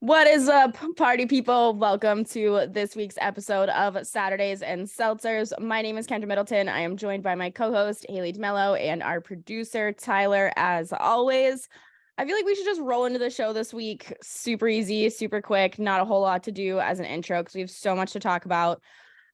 What is up, party people? Welcome to this week's episode of Saturdays and Seltzers. My name is Kendra Middleton. I am joined by my co-host, Haley DeMello, and our producer, Tyler, as always. I feel like we should just roll into the show this week. Super easy, super quick, not a whole lot to do as an intro because we have so much to talk about.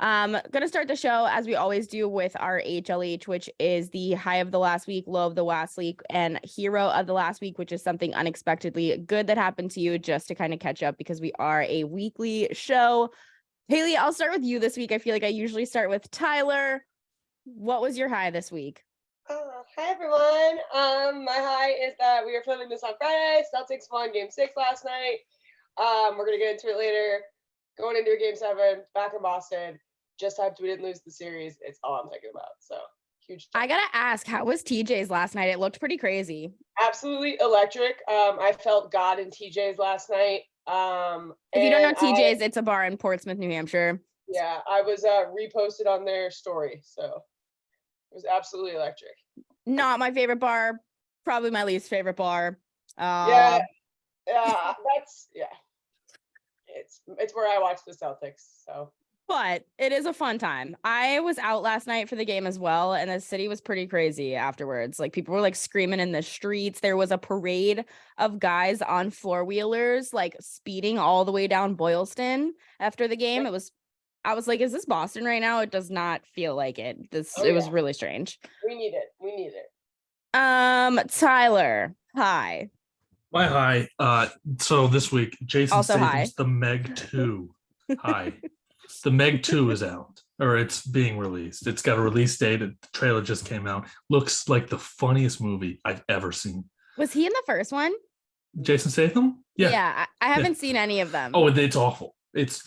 Gonna start the show as we always do with our HLH, which is the high of the last week, low of the last week, and hero of the last week, which is something unexpectedly good that happened to you, just to kind of catch up because we are a weekly show. Haley, I'll start with you this week. I feel like I usually start with Tyler. What was your high this week? Hi everyone. My high is that we are filming this on Friday. Celtics won Game 6 last night. We're gonna get into it later. Going into a Game 7, back in Boston. Just hoped we didn't lose the series. It's all I'm thinking about. So huge. I gotta ask, how was TJ's last night? It looked pretty crazy. Absolutely electric. I felt God in TJ's last night. If you don't know TJ's, it's a bar in Portsmouth, New Hampshire. Yeah, I was reposted on their story, so it was absolutely electric. Not my favorite bar, probably my least favorite bar. That's it's where I watch the Celtics, so. But it is a fun time. I was out last night for the game as well, and the city was pretty crazy afterwards. Like, people were like screaming in the streets. There was a parade of guys on four-wheelers, like speeding all the way down Boylston after the game. I was like, is this Boston right now? It does not feel like it. It was really strange. We need it. Tyler, hi. My high. So this week, Jason Also Statham's The Meg 2. Hi. The Meg 2 is out, or it's being released. It's got a release date. The trailer just came out. Looks like the funniest movie I've ever seen. Was he in the first one? Jason Statham? Yeah. Yeah, I haven't seen any of them. Oh, it's awful. It's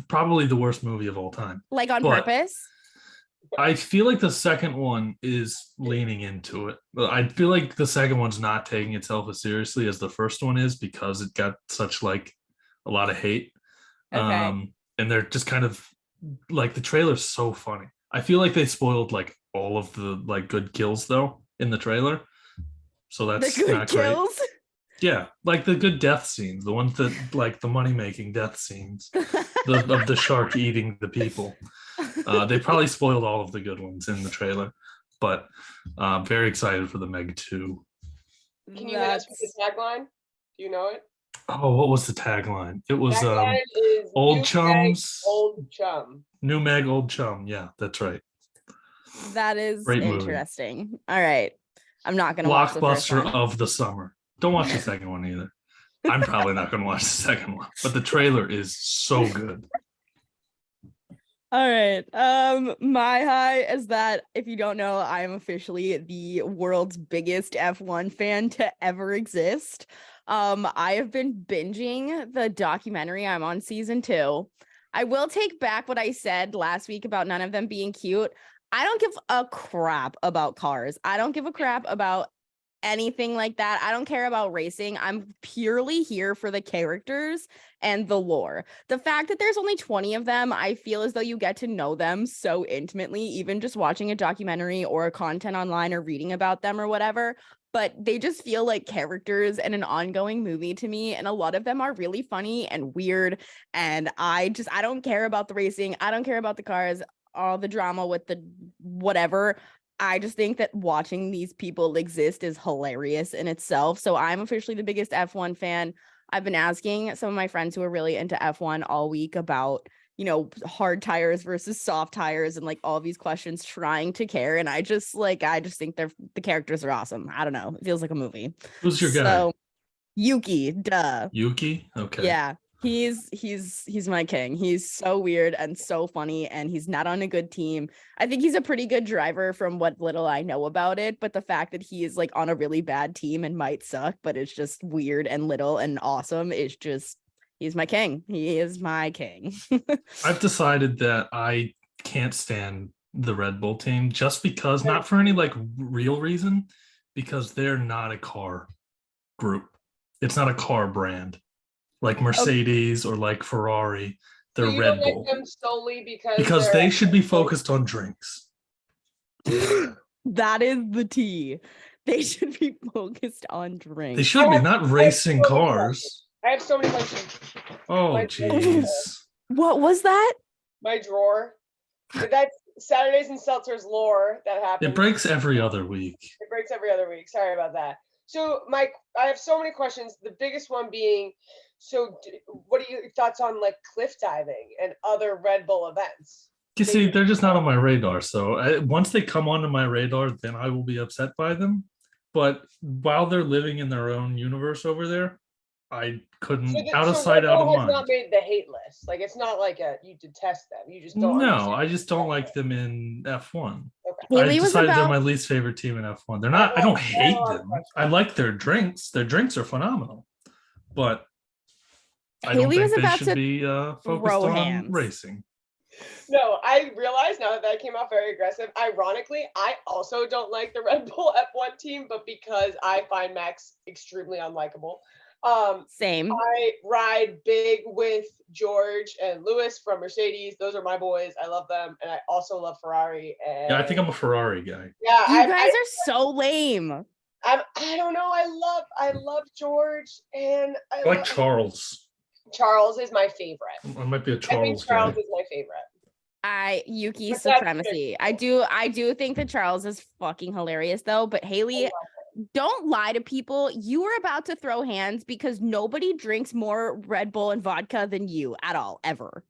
probably the worst movie of all time. Like on purpose? I feel like the second one is leaning into it. I feel like the second one's not taking itself as seriously as the first one is because it got such like a lot of hate. Okay. And they're just kind of like, the trailer's so funny. I feel like they spoiled like all of the like good kills though in the trailer. So that's the good not kills? great. Yeah, like the good death scenes, the ones that like the money-making death scenes of the shark eating the people. They probably spoiled all of the good ones in the trailer, but I'm very excited for the Meg 2. Can you hit us with the tagline? Do you know it? Oh, what was the tagline? It was Old Chums. Old Chum. New Meg, Old Chum. Yeah, that's right. That is Great interesting. Movie. All right. I'm not going to watch the first blockbuster one. of the summer. Don't watch the second one either. I'm probably not going to watch the second one, but the trailer is so good. All right. My high is that, if you don't know, I am officially the world's biggest F1 fan to ever exist. I have been binging the documentary. I'm on season 2. I will take back what I said last week about none of them being cute. I don't give a crap about cars. I don't give a crap about anything like that. I don't care about racing. I'm purely here for the characters and the lore. The fact that there's only 20 of them, I feel as though you get to know them so intimately, even just watching a documentary or content online or reading about them or whatever. But they just feel like characters in an ongoing movie to me. And a lot of them are really funny and weird. And I don't care about the racing. I don't care about the cars, all the drama with the whatever. I just think that watching these people exist is hilarious in itself. So I'm officially the biggest F1 fan. I've been asking some of my friends who are really into F1 all week about, hard tires versus soft tires and like all these questions, trying to care. And I just think the characters are awesome. I don't know. It feels like a movie. Who's your guy? Yuki, duh. Yuki? Okay. Yeah. He's my king. He's so weird and so funny, and he's not on a good team. I think he's a pretty good driver from what little I know about it, but the fact that he is like on a really bad team and might suck, but it's just weird and little and awesome, is just, he's my king. He is my king. I've decided that I can't stand the Red Bull team just because, not for any like real reason, because they're not a car group. It's not a car brand. Like Mercedes or like Ferrari, they're Red Bull. Them solely because they should be focused on drinks. That is the tea. They should be focused on drinks. They should be, not racing cars. I have so many questions. Oh, My- jeez. What was that? My drawer. That's Saturdays and Seltzers lore that happens. It breaks every other week. It breaks every other week. Sorry about that. So, Mike, I have so many questions. The biggest one being, what are your thoughts on like cliff diving and other Red Bull events? You see, they're just not on my radar. So once they come onto my radar, then I will be upset by them. But while they're living in their own universe over there, I couldn't, out of sight, Red out Bull of has mind. not made the hate list. Like it's not like you detest them. You just don't. No, understand. I just don't like them in F1. Okay. I Haley was decided they're about my least favorite team in F1. They're not, I don't hate them. I like their drinks. Their drinks are phenomenal. But I don't Haley was think they about should to be focused throw on hands. racing. No, I realize now that came off very aggressive. Ironically, I also don't like the Red Bull F1 team, but because I find Max extremely unlikable. Same. I ride big with George and Lewis from Mercedes. Those are my boys. I love them, and I also love Ferrari. And Yeah, I think I'm a Ferrari guy. yeah, You guys are so lame. I don't know. I love George, and I like Charles. Charles is my favorite. I might be a I think Charles Charles guy. is my favorite. Yuki But that's supremacy. I do think that Charles is fucking hilarious though, but Haley, don't lie to people. You were about to throw hands because nobody drinks more Red Bull and vodka than you at all, ever.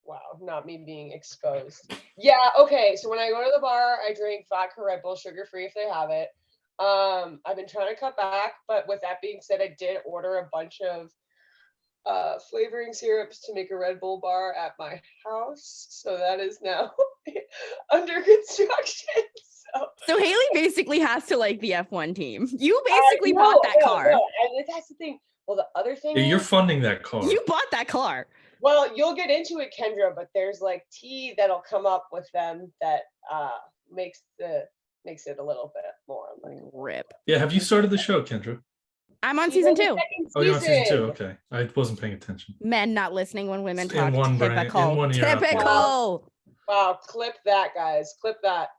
Wow, not me being exposed. Yeah, okay. So when I go to the bar, I drink vodka Red Bull, sugar free if they have it. I've been trying to cut back, but with that being said, I did order a bunch of flavoring syrups to make a Red Bull bar at my house. So that is now under construction. So Haley basically has to like the F1 team. You basically bought that car. No. And that's the thing. Well, the other thing Yeah, you're is, funding that car. You bought that car. well, you'll get into it, Kendra, but there's like tea that'll come up with them that makes it a little bit more like Rip. Yeah, have you started the show, Kendra? I'm on She's season on the 2. second Oh, you're on season 2. season. Okay, I wasn't paying attention. Men not listening when women In talk. one brain- Typical. in one ear, out the other. Typical. Wow, clip that, guys. Clip that.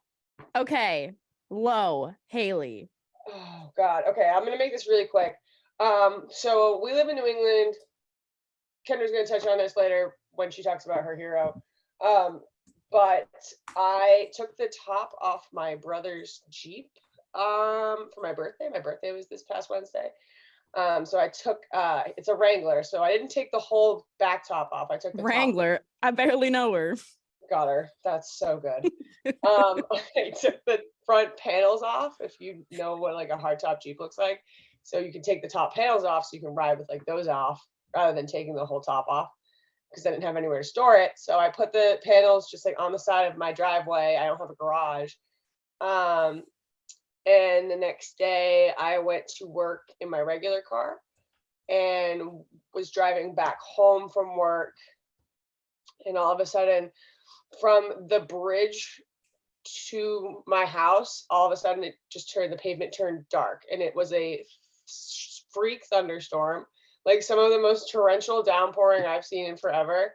Okay. Low. Haley. Oh God. Okay, I'm gonna make this really quick. So we live in New England. Kendra's gonna touch on this later when she talks about her hero. But I took the top off my brother's Jeep for my birthday. My birthday was this past Wednesday. So I took it's a Wrangler, so I didn't take the whole back top off. I took the Wrangler. I barely know her. top. Got her. That's so good. I took the front panels off, if you know what like a hardtop Jeep looks like. So you can take the top panels off so you can ride with like those off rather than taking the whole top off, because I didn't have anywhere to store it. So I put the panels just like on the side of my driveway. I don't have a garage. And the next day I went to work in my regular car and was driving back home from work. And all of a sudden, from the bridge to my house, all of a sudden the pavement turned dark, and it was a freak thunderstorm, like some of the most torrential downpouring I've seen in forever.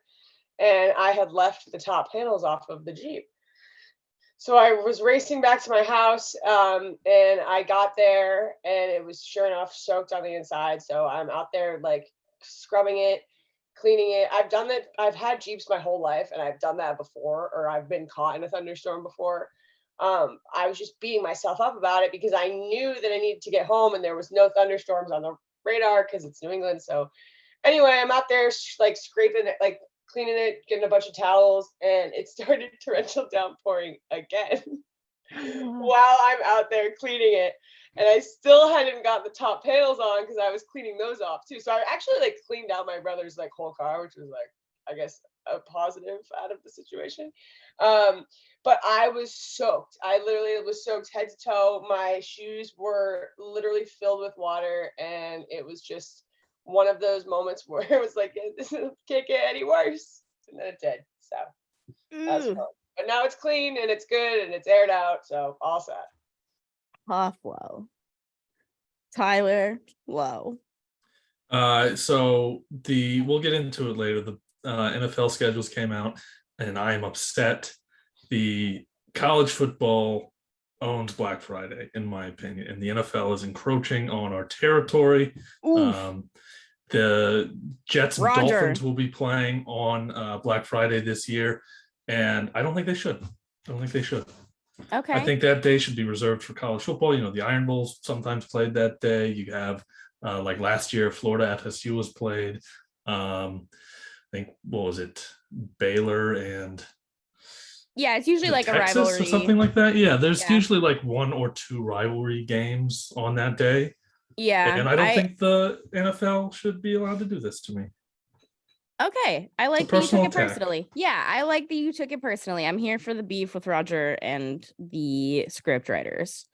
And I had left the top panels off of the Jeep. So I was racing back to my house, and I got there, and it was sure enough soaked on the inside. So I'm out there like scrubbing it, cleaning it. I've done that. I've had Jeeps my whole life, and I've done that before, or I've been caught in a thunderstorm before. I was just beating myself up about it because I knew that I needed to get home, and there was no thunderstorms on the radar because it's New England. So anyway, I'm out there like scraping it, like cleaning it, getting a bunch of towels, and it started torrential downpouring again while I'm out there cleaning it. And I still hadn't got the top panels on because I was cleaning those off too. So I actually like cleaned out my brother's like whole car, which was like, I guess, a positive out of the situation. But I was soaked. I literally was soaked head to toe. My shoes were literally filled with water, and it was just one of those moments where it was like, this can't get any worse. And then it did. So that's fun. But now it's clean and it's good and it's aired out. So all set. Tough low. Tyler, low. So we'll get into it later. The NFL schedules came out, and I am upset. The college football owns Black Friday, in my opinion, and the NFL is encroaching on our territory. The Jets and Roger. Dolphins will be playing on Black Friday this year, and I don't think they should. Okay. I think that day should be reserved for college football. You know, the Iron Bowls sometimes played that day. You have like last year, Florida FSU was played. I think, what was it, Baylor and Yeah, it's usually like Texas a rivalry or something like that. Yeah, there's usually like 1 or 2 rivalry games on that day. Yeah, and I don't think the NFL should be allowed to do this to me. Okay, I like that you took it personally. Yeah, I like that you took it personally. I'm here for the beef with Roger and the script writers.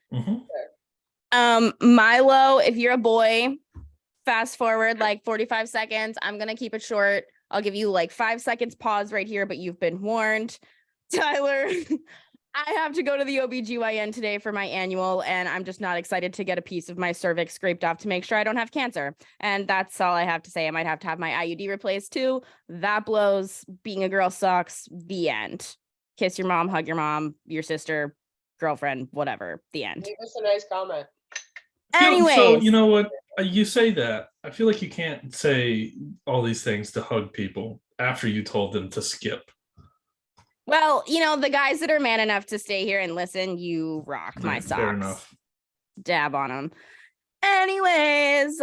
Milo, if you're a boy, fast forward like 45 seconds. I'm gonna keep it short. I'll give you like 5 seconds pause right here, but you've been warned. Tyler, I have to go to the OBGYN today for my annual, and I'm just not excited to get a piece of my cervix scraped off to make sure I don't have cancer. And that's all I have to say. I might have to have my IUD replaced too. That blows. Being a girl sucks. The end. Kiss your mom, hug your mom, your sister, girlfriend, whatever. The end. Leave us a nice comment. Anyways. So, you know what? You say that. I feel like you can't say all these things to hug people after you told them to skip. Well, you know, the guys that are man enough to stay here and listen, you rock my socks. Fair enough. Dab on them. Anyways,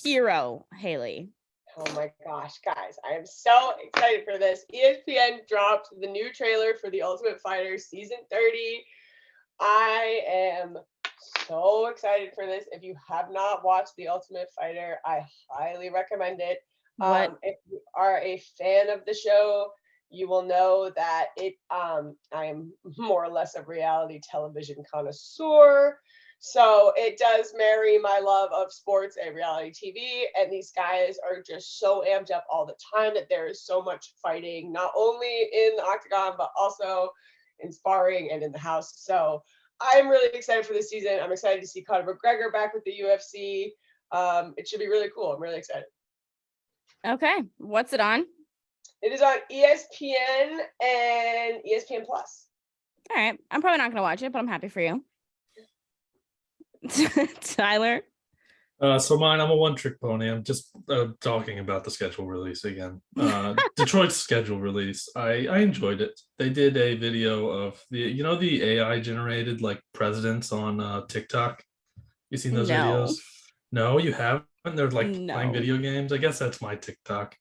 Hero, Haley. Oh my gosh, guys, I am so excited for this. ESPN dropped the new trailer for The Ultimate Fighter season 30. I am so excited for this. If you have not watched The Ultimate Fighter, I highly recommend it. If you are a fan of the show, you will know that I am more or less a reality television connoisseur. So it does marry my love of sports and reality TV. And these guys are just so amped up all the time that there is so much fighting, not only in the octagon, but also in sparring and in the house. So I'm really excited for this season. I'm excited to see Conor McGregor back with the UFC. It should be really cool. I'm really excited. Okay. What's it on? It is on ESPN and ESPN Plus. All right. I'm probably not going to watch it, but I'm happy for you. Tyler? So mine, I'm a one-trick pony. I'm just talking about the schedule release again. Detroit's schedule release. I enjoyed it. They did a video of the AI generated like presidents on TikTok. You seen those videos? No, you haven't? They're like playing video games. I guess that's my TikTok.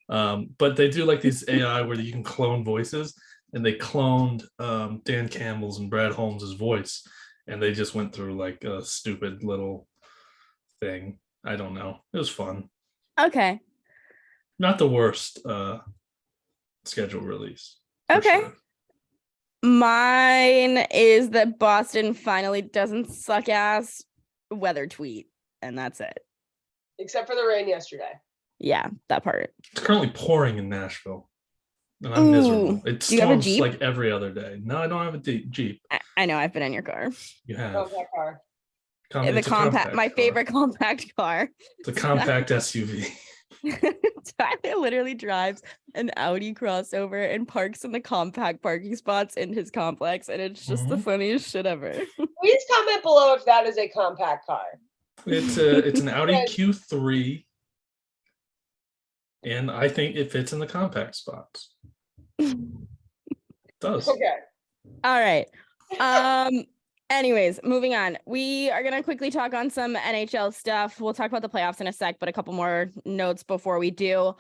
But they do like these AI where you can clone voices, and they cloned Dan Campbell's and Brad Holmes' voice, and they just went through like a stupid little thing. I don't know. It was fun. Okay. Not the worst schedule release. Okay. Sure. Mine is that Boston finally doesn't suck ass weather tweet, and that's it. Except for the rain yesterday. Yeah, that part. It's currently pouring in Nashville, and I'm miserable. It storms like every other day. No, I don't have a Jeep. I know. I've been in your car. You have. Compact car. The compact, my favorite compact car. It's a compact SUV. Tyler literally drives an Audi crossover and parks in the compact parking spots in his complex, and it's just the funniest shit ever. Please comment below if that is a compact car. It's an Audi Q3, and I think it fits in the compact spots. It does. Okay. All right. Anyways, moving on. We are going to quickly talk on some NHL stuff. We'll talk about the playoffs in a sec, but a couple more notes before we do.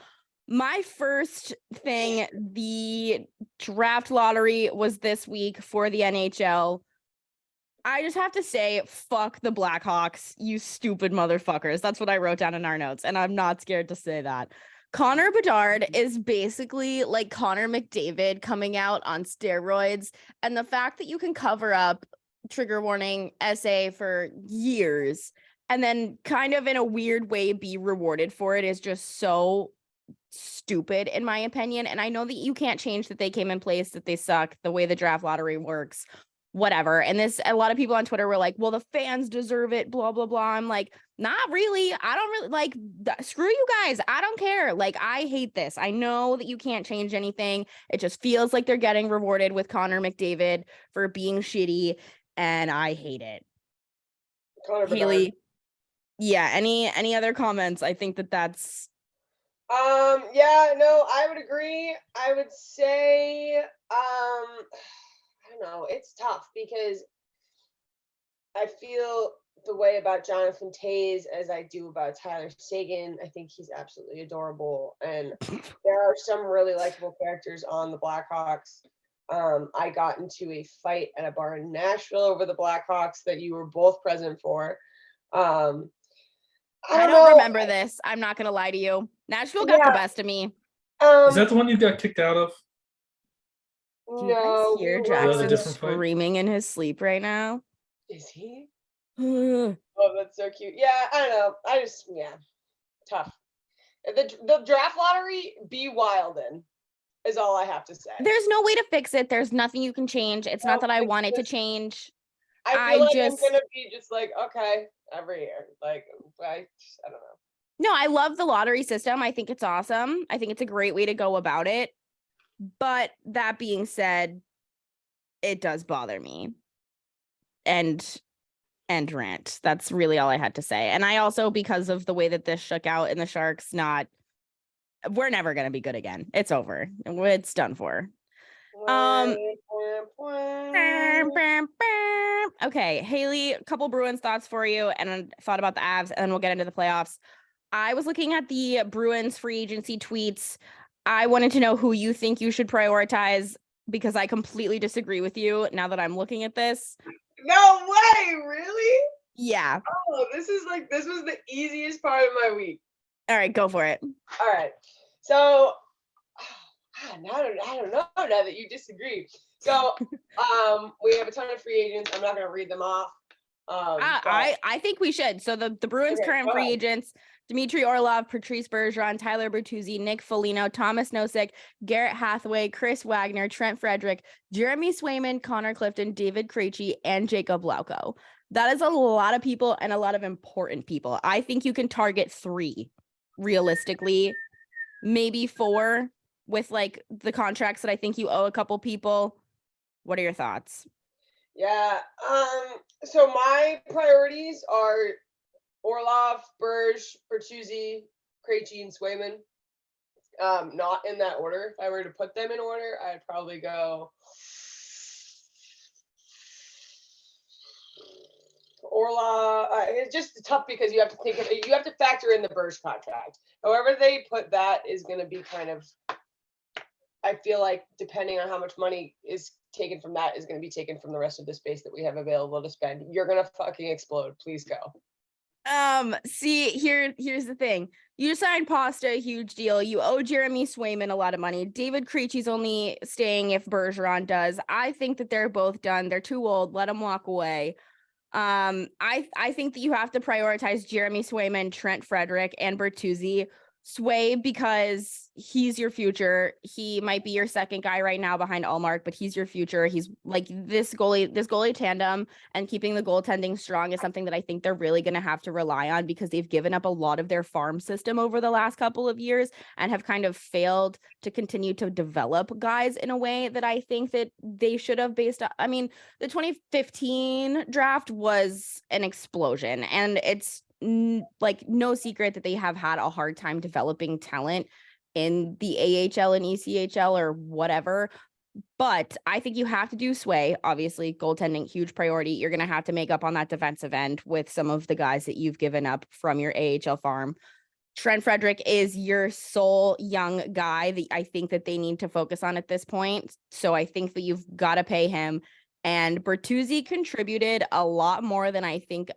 My first thing, the draft lottery was this week for the NHL. I just have to say, fuck the Blackhawks, you stupid motherfuckers. That's what I wrote down in our notes, and I'm not scared to say that. Connor Bedard is basically like Connor McDavid coming out on steroids, and the fact that you can cover up trigger warning SA for years and then kind of in a weird way be rewarded for it is just so stupid in my opinion. And I know that you can't change that they came in place, that they suck, the way the draft lottery works, whatever. And a lot of people on Twitter were like, well, the fans deserve it, blah, blah, blah. I'm like, not really. I don't really like, screw you guys. I don't care. Like, I hate this. I know that you can't change anything. It just feels like they're getting rewarded with Connor McDavid for being shitty, and I hate it. Connor Haley, Yeah. Any other comments? I think that's. Yeah, no, I would agree. I would say, I don't know, it's tough because I feel the way about Jonathan Taze as I do about Tyler Sagan. I think he's absolutely adorable, and there are some really likable characters on the Blackhawks. I got into a fight at a bar in Nashville over the Blackhawks that you were both present for. Um, I I don't don't know. remember this. I'm not gonna lie to you. Nashville got the Yeah. best of me. Is that the one you got kicked out of? Do you guys No, hear we that a Jackson were. different fight? screaming in his sleep right now? Is he? There's Oh, that's so cute. Yeah, I don't know. Yeah, tough. The draft lottery, be wild in, is all I have to say. no way to fix it. There's nothing you can change. It's not No, that I it's want it to just- change. I I feel like I'm just gonna be just like, okay, every year. Like, I don't know. no, I love the lottery system. I think it's awesome. I think it's a great way to go about it. But that being said, it does bother me. And rant. That's really all I had to say. And I also, because of the way that this shook out in the Sharks, we're never gonna be good again. It's over. It's done for. Okay, Haley, a couple Bruins thoughts for you, and I thought about the Avs, and then we'll get into the playoffs. I was looking at the Bruins free agency tweets. I wanted to know who you think you should prioritize because I completely disagree with you now that I'm looking at this. No way, really? Yeah. Oh, this was the easiest part of my week. All right, go for it. All right. So I don't know now that you disagree. So we have a ton of free agents. I'm not gonna read them off. I think we should. So the Bruins Okay, current go free ahead. agents: Dmitry Orlov, Patrice Bergeron, Tyler Bertuzzi, Nick Foligno, Thomas Nosek, Garrett Hathaway, Chris Wagner, Trent Frederick, Jeremy Swayman, Connor Clifton, David Krejci, and Jacob Lauko. That is a lot of people and a lot of important people. I think you can target 3 realistically, maybe 4 with like the contracts that I think you owe a couple people. What are your thoughts? Yeah. So my priorities are Orlov, Bertuzzi, Krejci, and Swayman. Not in that order. If I were to put them in order, I'd probably go Orlov. It's just tough because you have to factor in the Berge contract. However they put that is going to be kind of. I feel like depending on how much money is taken from that is going to be taken from the rest of the space that we have available to spend. You're going to fucking explode. Please go. See, here's the thing. You signed Pasta, a huge deal. You owe Jeremy Swayman a lot of money. David Krejci's only staying if Bergeron does. I think that they're both done. They're too old. Let them walk away. I think that you have to prioritize Jeremy Swayman, Trent Frederick, and Bertuzzi. Sway, because he's your future. He might be your second guy right now behind Allmark, but he's your future. He's like this goalie tandem, and keeping the goaltending strong is something that I think they're really going to have to rely on because they've given up a lot of their farm system over the last couple of years and have kind of failed to continue to develop guys in a way that I think that they should have based on. I mean, the 2015 draft was an explosion, and it's like no secret that they have had a hard time developing talent in the AHL and ECHL or whatever. But I think you have to do Sway. Obviously, goaltending, huge priority. You're going to have to make up on that defensive end with some of the guys that you've given up from your AHL farm. Trent Frederick is your sole young guy that I think that they need to focus on at this point. So I think that you've got to pay him. And Bertuzzi contributed a lot more than I think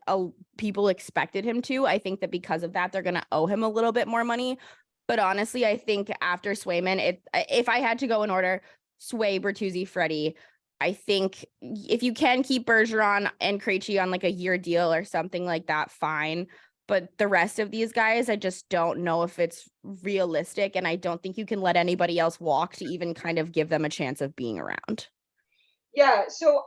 people expected him to. I think that because of that, they're going to owe him a little bit more money. But honestly, I think after Swayman, if I had to go in order, Sway, Bertuzzi, Freddie, I think if you can keep Bergeron and Krejci on like a year deal or something like that, fine. But the rest of these guys, I just don't know if it's realistic. And I don't think you can let anybody else walk to even kind of give them a chance of being around. Yeah, so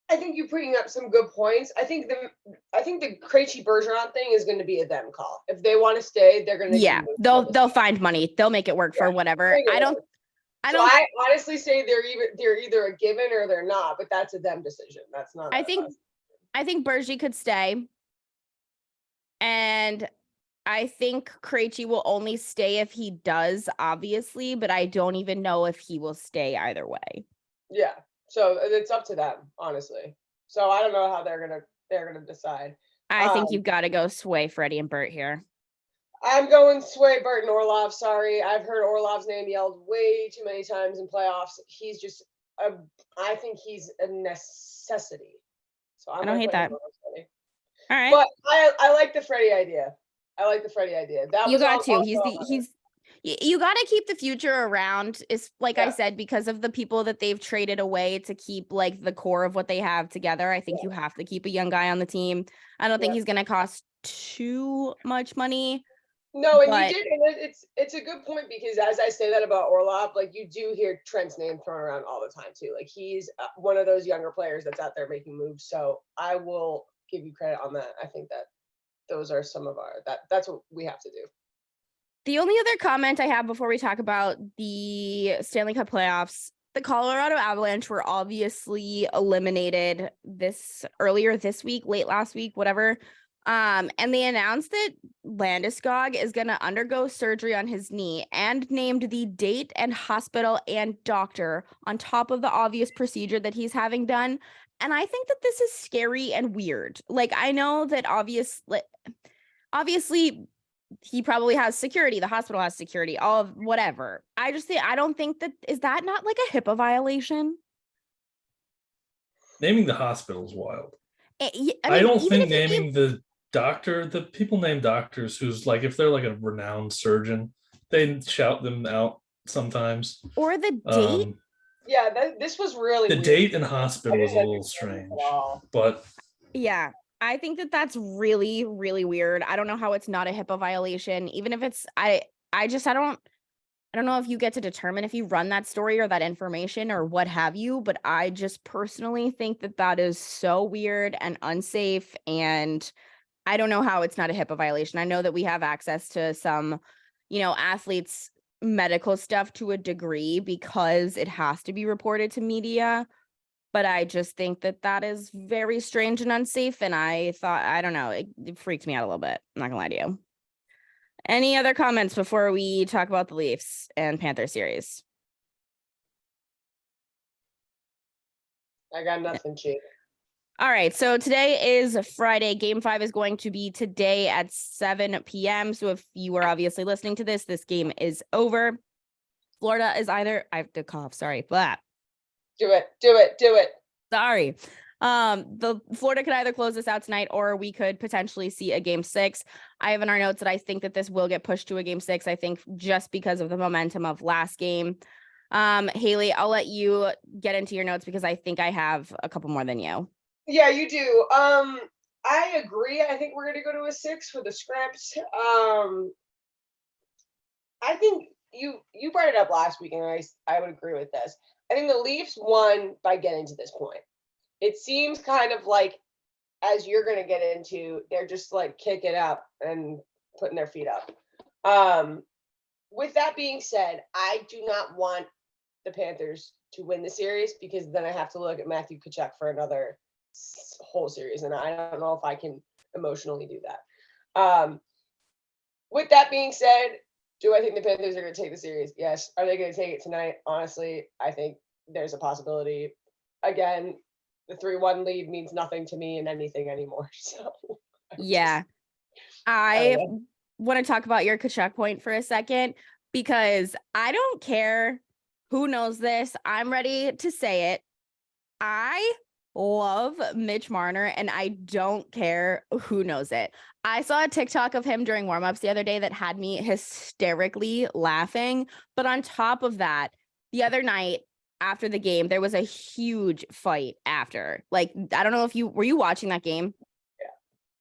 I think you're putting up some good points. I think the Krejci Bergeron thing is going to be a them call. If they want to stay, they're going to. Yeah, they'll find money. They'll make it work for whatever. I honestly say they're either a given or they're not, but that's a them decision. That's not. I think Bergie could stay. And I think Krejci will only stay if he does, obviously, but I don't even know if he will stay either way. Yeah. So it's up to them, honestly. So I don't know how they're gonna decide. I think you've got to go sway Freddie and Bert here. I'm going Sway Burton Orlov. Sorry, I've heard Orlov's name yelled way too many times in playoffs. He's just I think he's a necessity. So I don't hate that. All right. But I like the Freddie idea. I like the Freddie idea. That you was got to. he's You got to keep the future around. Is like Yeah. I said, because of the people that they've traded away to keep like the core of what they have together. I think you have to keep a young guy on the team. I don't think he's going to cost too much money. No, and but- you did, and it's a good point because as I say that about Orlov, like you do hear Trent's name thrown around all the time too. Like he's one of those younger players that's out there making moves. So I will give you credit on that. I think that those are some of that's what we have to do. The only other comment I have before we talk about the Stanley Cup playoffs, the Colorado Avalanche were obviously eliminated earlier this week, late last week, whatever. And they announced that Landeskog is going to undergo surgery on his knee and named the date and hospital and doctor on top of the obvious procedure that he's having done. And I think that this is scary and weird. Like, I know that obviously he probably has security. The hospital has security, all of whatever. I don't think is that not like a HIPAA violation? Naming the hospital is wild. I don't think naming the doctor, the people named doctors who's like, if they're like a renowned surgeon, they shout them out sometimes. Or the date. Yeah, this was really the weird. Date and hospital is a little strange, but yeah, I think that that's really, really weird. I don't know how it's not a HIPAA violation, even if it's, I don't know if you get to determine if you run that story or that information or what have you, but I just personally think that that is so weird and unsafe. And I don't know how it's not a HIPAA violation. I know that we have access to some, athletes' medical stuff to a degree because it has to be reported to media. But I just think that that is very strange and unsafe. And I don't know, it freaked me out a little bit. I'm not gonna lie to you. Any other comments before we talk about the Leafs and Panther series? I got nothing, Chief. All right, so today is Friday. Game 5 is going to be today at 7 p.m. So if you are obviously listening to this game is over. Florida is either, I have to cough, sorry, blah. Do it. Sorry. The Florida could either close this out tonight or we could potentially see a game 6. I have in our notes that I think that this will get pushed to a game 6. I think just because of the momentum of last game. Haley, I'll let you get into your notes because I think I have a couple more than you. Yeah, you do. I agree. I think we're going to go to a 6 for the script. I think you brought it up last week, and I would agree with this. I think the Leafs won by getting to this point. It seems kind of like, as you're going to get into, they're just like kicking up and putting their feet up. With that being said, I do not want the Panthers to win the series because then I have to look at Matthew Tkachuk for another whole series, and I don't know if I can emotionally do that. With that being said, do I think the Panthers are going to take the series? Yes. Are they going to take it tonight? Honestly, I think there's a possibility. Again, the 3-1 lead means nothing to me in anything anymore. So yeah, I want to talk about your Tkachuk point for a second because I don't care who knows this. I'm ready to say it. I love Mitch Marner, and I don't care who knows it. I saw a TikTok of him during warmups the other day that had me hysterically laughing. But on top of that, the other night after the game, there was a huge fight after. Like, I don't know if were you watching that game? Yeah.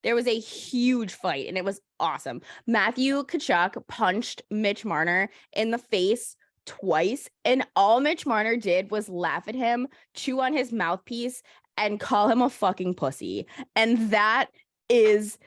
There was a huge fight, and it was awesome. Matthew Tkachuk punched Mitch Marner in the face twice, and all Mitch Marner did was laugh at him, chew on his mouthpiece, and call him a fucking pussy. And that is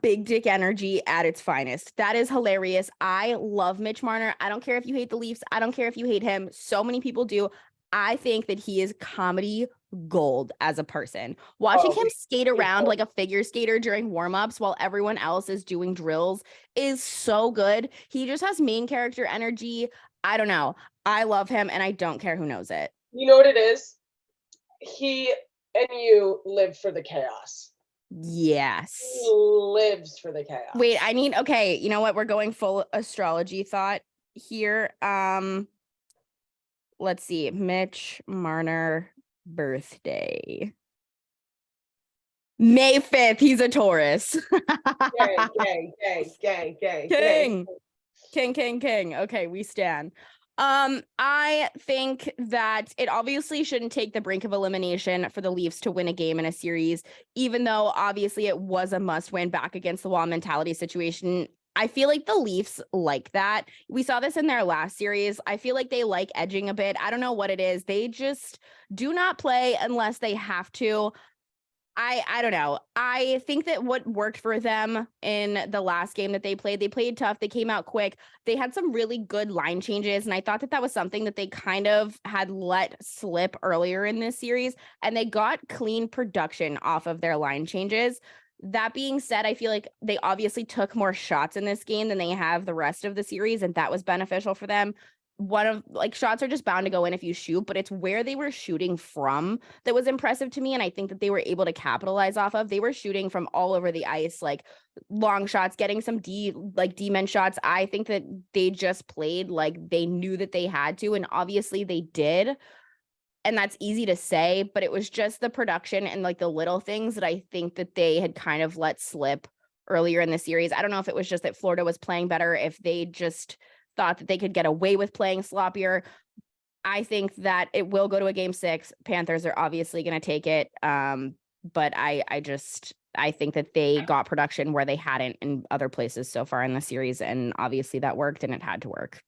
big dick energy at its finest. That is hilarious. I love Mitch Marner. I don't care if you hate the Leafs. I don't care if you hate him. So many people do. I think that he is comedy gold as a person. Watching him skate around like a figure skater during warm-ups while everyone else is doing drills is so good. He just has main character energy. I don't know. I love him and I don't care who knows it. You know what it is? He and you live for the chaos. Yes. He lives for the chaos. Wait, okay, you know what? We're going full astrology thought here. Let's see. Mitch Marner birthday. May 5th. He's a Taurus. Gang. King. Okay, we stand. I think that it obviously shouldn't take the brink of elimination for the Leafs to win a game in a series, even though obviously it was a must-win back against the wall mentality situation. I feel like the Leafs like that. We saw this in their last series. I feel like they like edging a bit. I don't know what it is. They just do not play unless they have to. I don't know. I think that what worked for them in the last game that they played tough. They came out quick. They had some really good line changes. And I thought that was something that they kind of had let slip earlier in this series. And they got clean production off of their line changes. That being said, I feel like they obviously took more shots in this game than they have the rest of the series. And that was beneficial for them. Shots are just bound to go in if you shoot, but it's where they were shooting from that was impressive to me. And I think that they were able to capitalize off of. They were shooting from all over the ice, like long shots, getting some D-men shots. I think that they just played like they knew that they had to. And obviously they did. And that's easy to say, but it was just the production and like the little things that I think that they had kind of let slip earlier in the series. I don't know if it was just that Florida was playing better, if they just thought that they could get away with playing sloppier. I think that it will go to a game 6. Panthers are obviously going to take it. But I think that they got production where they hadn't in other places so far in the series. And obviously that worked and it had to work.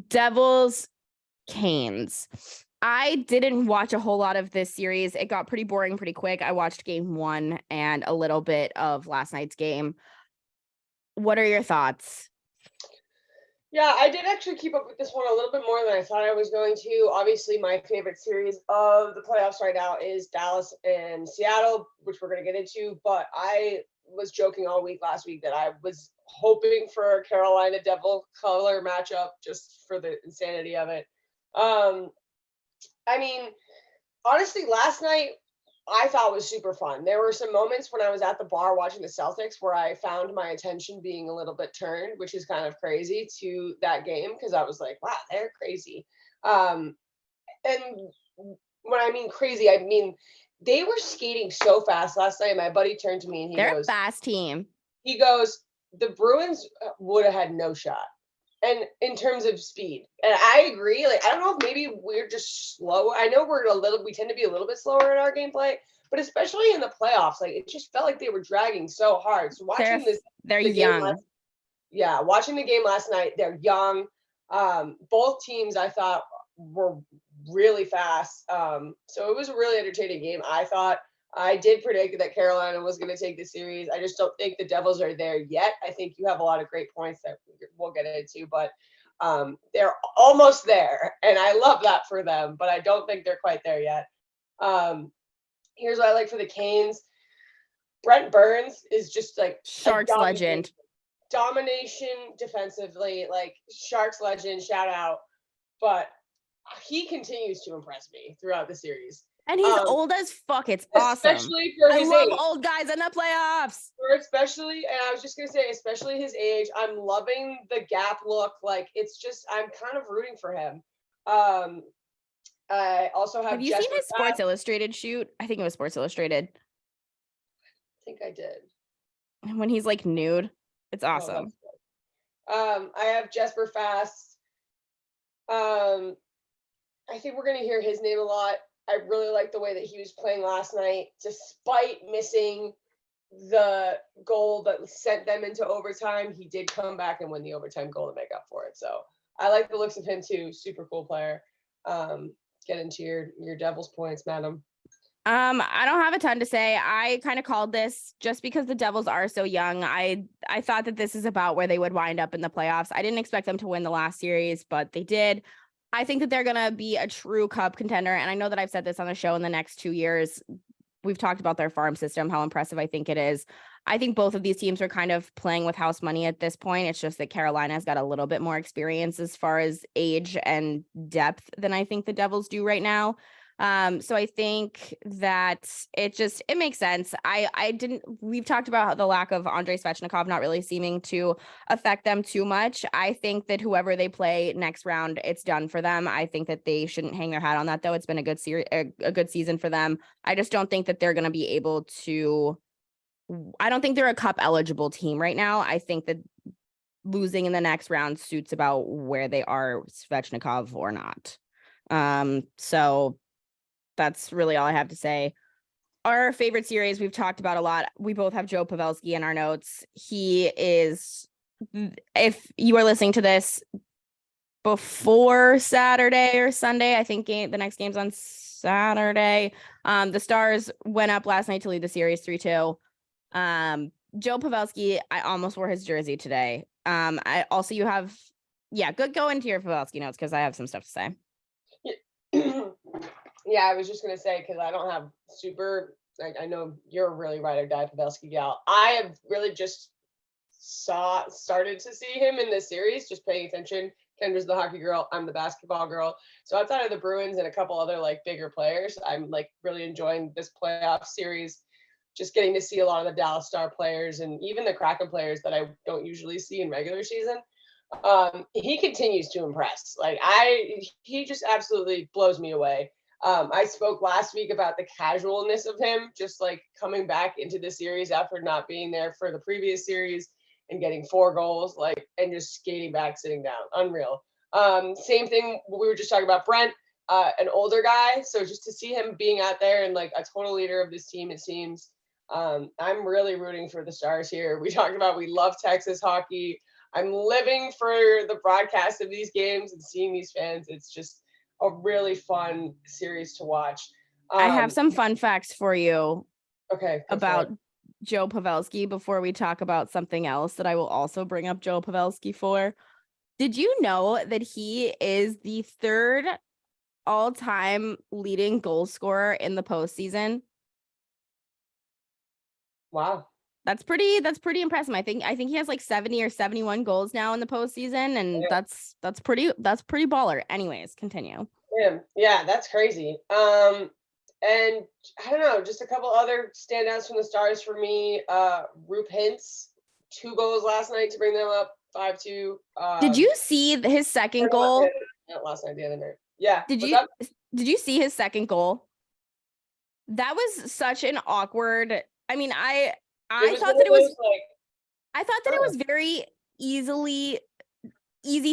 Devils, Canes. I didn't watch a whole lot of this series. It got pretty boring pretty quick. I watched game 1 and a little bit of last night's game. What are your thoughts? Yeah, I did actually keep up with this one a little bit more than I thought I was going to. Obviously, my favorite series of the playoffs right now is Dallas and Seattle, which we're going to get into. But I was joking all week last week that I was hoping for a Carolina Devil color matchup just for the insanity of it. I mean, honestly, last night I thought was super fun. There were some moments when I was at the bar watching the Celtics where I found my attention being a little bit turned, which is kind of crazy to that game because I was like, wow, they're crazy. And when I mean crazy, I mean they were skating so fast last night. My buddy turned to me and they're a fast team. He goes, the Bruins would have had no shot. And in terms of speed, and I agree. Like, I don't know if maybe we're just slow. I know we tend to be a little bit slower in our gameplay, but especially in the playoffs, like it just felt like they were dragging so hard. So watching they're young. Watching the game last night, they're young. Both teams I thought were really fast. So it was a really entertaining game. I thought. I did predict that Carolina was going to take the series. I just don't think the Devils are there yet. I think you have a lot of great points that we'll get into, but they're almost there, and I love that for them, but I don't think they're quite there yet. Here's what I like for the Canes. Brent Burns is just like Sharks legend. Domination defensively, like Sharks legend, shout out. But he continues to impress me throughout the series. And he's old as fuck. It's awesome. Especially for his age. I love old guys in the playoffs. Especially, and I was just going to say, especially his age, I'm loving the gap look. Like, it's just, I'm kind of rooting for him. I also have you seen his Sports Illustrated shoot? I think it was Sports Illustrated. I think I did. When he's like nude. It's awesome. I have Jesper Fast. I think we're going to hear his name a lot. I really like the way that he was playing last night, despite missing the goal that sent them into overtime. He did come back and win the overtime goal to make up for it. So I like the looks of him too. Super cool player. Get into your Devils points, madam. I don't have a ton to say. I kind of called this just because the Devils are so young. I thought that this is about where they would wind up in the playoffs. I didn't expect them to win the last series, but they did. I think that they're going to be a true cup contender. And I know that I've said this on the show in the next 2 years. We've talked about their farm system, how impressive I think it is. I think both of these teams are kind of playing with house money at this point. It's just that Carolina's got a little bit more experience as far as age and depth than I think the Devils do right now. So I think that it makes sense. We've talked about the lack of Andrei Svechnikov not really seeming to affect them too much. I think that whoever they play next round, it's done for them. I think that they shouldn't hang their hat on that, though. It's been a good a good season for them. I just don't think that they're going to be able to. I don't think they're a cup eligible team right now. I think that losing in the next round suits about where they are, Svechnikov or not. So that's really all I have to say. Our favorite series we've talked about a lot. We both have Joe Pavelski in our notes. He is, if you are listening to this before Saturday or Sunday, I think the next game's on Saturday. The Stars went up last night to lead the series 3-2. Joe Pavelski, I almost wore his jersey today. I also, go into your Pavelski notes because I have some stuff to say. Yeah, I was just gonna say, because I don't have super. I know you're a really ride or die Pavelski gal. I have really just started to see him in this series, just paying attention. Kendra's the hockey girl. I'm the basketball girl. So outside of the Bruins and a couple other like bigger players, I'm like really enjoying this playoff series. Just getting to see a lot of the Dallas Star players and even the Kraken players that I don't usually see in regular season. He continues to impress. He just absolutely blows me away. I spoke last week about the casualness of him, just like coming back into the series after not being there for the previous series and getting 4 goals, and just skating back, sitting down. Unreal. Same thing. We were just talking about Brent, an older guy. So just to see him being out there and like a total leader of this team, it seems. I'm really rooting for the Stars here. We talked about we love Texas hockey. I'm living for the broadcast of these games and seeing these fans. It's just a really fun series to watch. I have some fun facts for you. Okay. About Joe Pavelski before we talk about something else that I will also bring up Joe Pavelski for. Did you know that he is the 3rd all-time leading goal scorer in the postseason? Wow. That's pretty impressive. I think he has like 70 or 71 goals now in the postseason, and yeah. that's pretty baller. Anyways, continue. Yeah, that's crazy. And I don't know, just a couple other standouts from the Stars for me. Roop Hintz, 2 goals last night to bring them up 5-2. Did you see his second goal? Not last night, the other night. Yeah. Did you see his second goal? That was such an awkward. I mean, I thought that it was I thought that it was very easy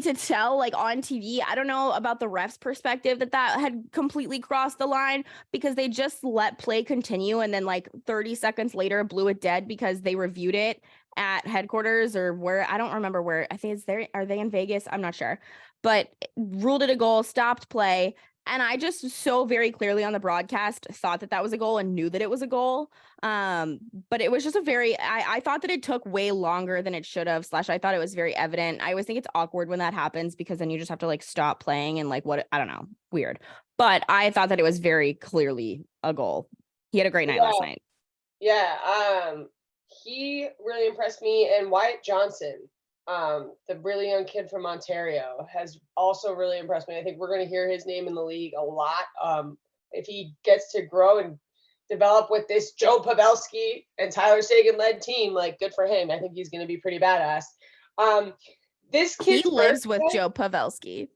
to tell, like on TV. I don't know about the ref's perspective that had completely crossed the line, because they just let play continue and then like 30 seconds later blew it dead because they reviewed it at headquarters or where, I don't remember where. I think are they in Vegas? I'm not sure, but ruled it a goal, stopped play. And I just so very clearly on the broadcast thought that was a goal and knew that it was a goal. But it was just I thought that it took way longer than it should have, / I thought it was very evident. I always think it's awkward when that happens because then you just have to like stop playing and like I don't know, weird. But I thought that it was very clearly a goal. He had a great night last night. Yeah. He really impressed me, and Wyatt Johnson, the really young kid from Ontario, has also really impressed me. I think we're going to hear his name in the league a lot. If he gets to grow and develop with this Joe Pavelski and Tyler Seguin-led team, like, good for him. I think he's going to be pretty badass. This kid lives with Joe Pavelski.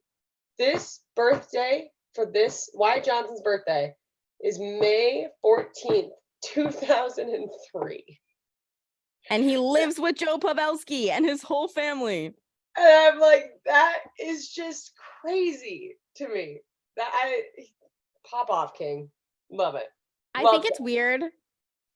This birthday for this Wyatt Johnson's birthday is May 14th, 2003. And he lives with Joe Pavelski and his whole family. And I'm like, that is just crazy to me. Pop off, King. Love it. I think it's weird.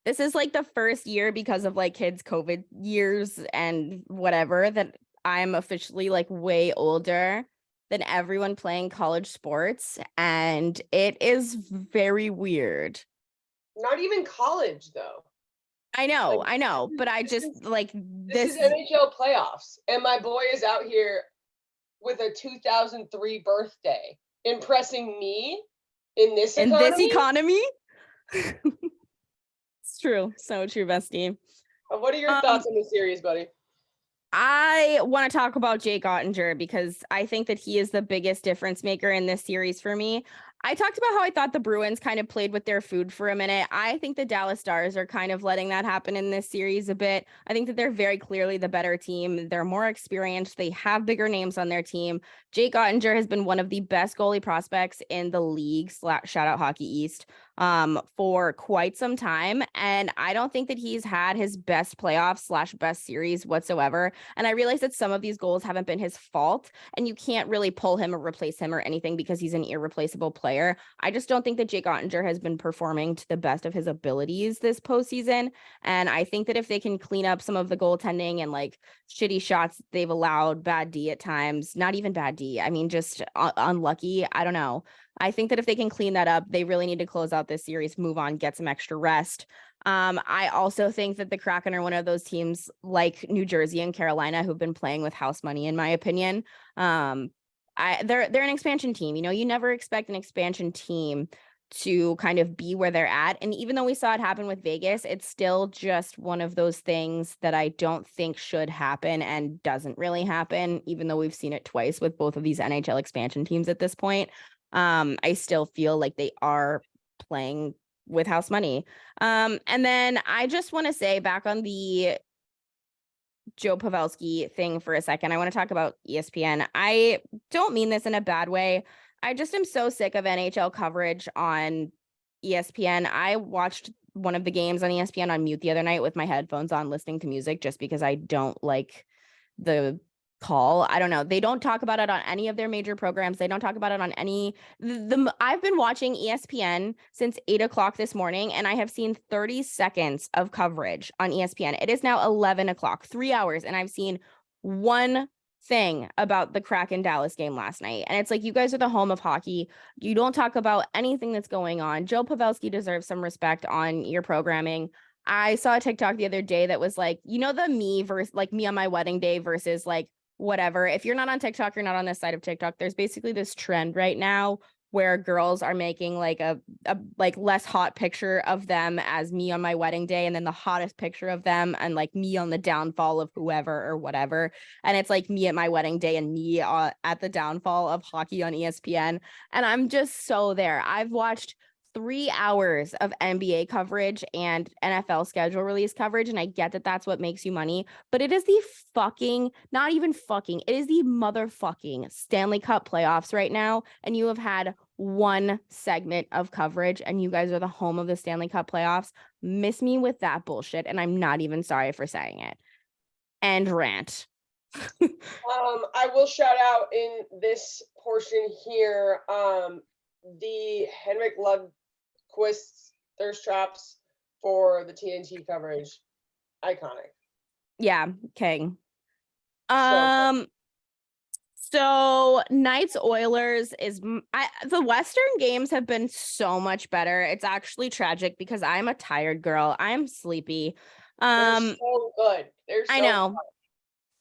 This is like the first year, because of like kids' COVID years and whatever, that I'm officially like way older than everyone playing college sports. And it is very weird Not even college though. I know, but I this just is- like This is NHL playoffs, and my boy is out here with a 2003 birthday, impressing me in this in economy. this economy. It's true. So true, bestie. What are your thoughts on the series, buddy? I want to talk about Jake Ottinger because I think that he is the biggest difference maker in this series for me. I talked about how I thought the Bruins kind of played with their food for a minute. I think the Dallas Stars are kind of letting that happen in this series a bit. I think that they're very clearly the better team. They're more experienced. They have bigger names on their team. Jake Ottinger has been one of the best goalie prospects in the league, shout out Hockey East, for quite some time. And I don't think that he's had his best playoffs / best series whatsoever. And I realize that some of these goals haven't been his fault, and you can't really pull him or replace him or anything because he's an irreplaceable player. I just don't think that Jake Ottinger has been performing to the best of his abilities this postseason. And I think that if they can clean up some of the goaltending and like shitty shots they've allowed, bad D at times, not even bad D, I mean, just unlucky. I don't know. I think that if they can clean that up, they really need to close out this series, move on, get some extra rest. I also think that the Kraken are one of those teams like New Jersey and Carolina who've been playing with house money, in my opinion. They're an expansion team. You know, you never expect an expansion team to kind of be where they're at. And even though we saw it happen with Vegas, it's still just one of those things that I don't think should happen and doesn't really happen, even though we've seen it twice with both of these NHL expansion teams at this point. I still feel like they are playing with house money. And then I just want to say, back on the Joe Pavelski thing for a second, I want to talk about ESPN. I don't mean this in a bad way. I just am so sick of NHL coverage on ESPN. I watched one of the games on ESPN on mute the other night with my headphones on, listening to music, just because I don't like the call. I don't know. They don't talk about it on any of their major programs. They don't talk about it on any. I've been watching ESPN since 8 o'clock this morning, and I have seen 30 seconds of coverage on ESPN. It is now 11 o'clock, 3 hours, and I've seen one thing about the Kraken Dallas game last night. And it's like, you guys are the home of hockey. You don't talk about anything that's going on. Joe Pavelski deserves some respect on your programming. I saw a TikTok the other day that was like, you know, the me versus like me on my wedding day versus like whatever. If you're not on TikTok, you're not on this side of TikTok. There's basically this trend right now where girls are making like a like less hot picture of them as me on my wedding day, and then the hottest picture of them and like me on the downfall of whoever or whatever. And it's like me at my wedding day and me at the downfall of hockey on ESPN. And I'm just so there. I've watched 3 hours of NBA coverage and NFL schedule release coverage, and I get that that's what makes you money, but it is the fucking, not even fucking, it is the motherfucking Stanley Cup playoffs right now, and you have had one segment of coverage, and you guys are the home of the Stanley Cup playoffs. Miss me with that bullshit, and I'm not even sorry for saying it. End rant. I will shout out in this portion here, the Henrik Lundqvist's thirst traps for the TNT coverage. Iconic. Yeah, king. So So Knights Oilers is the Western games have been so much better. It's actually tragic because I'm a tired girl. I'm sleepy. they're so good. They're so I know. fun.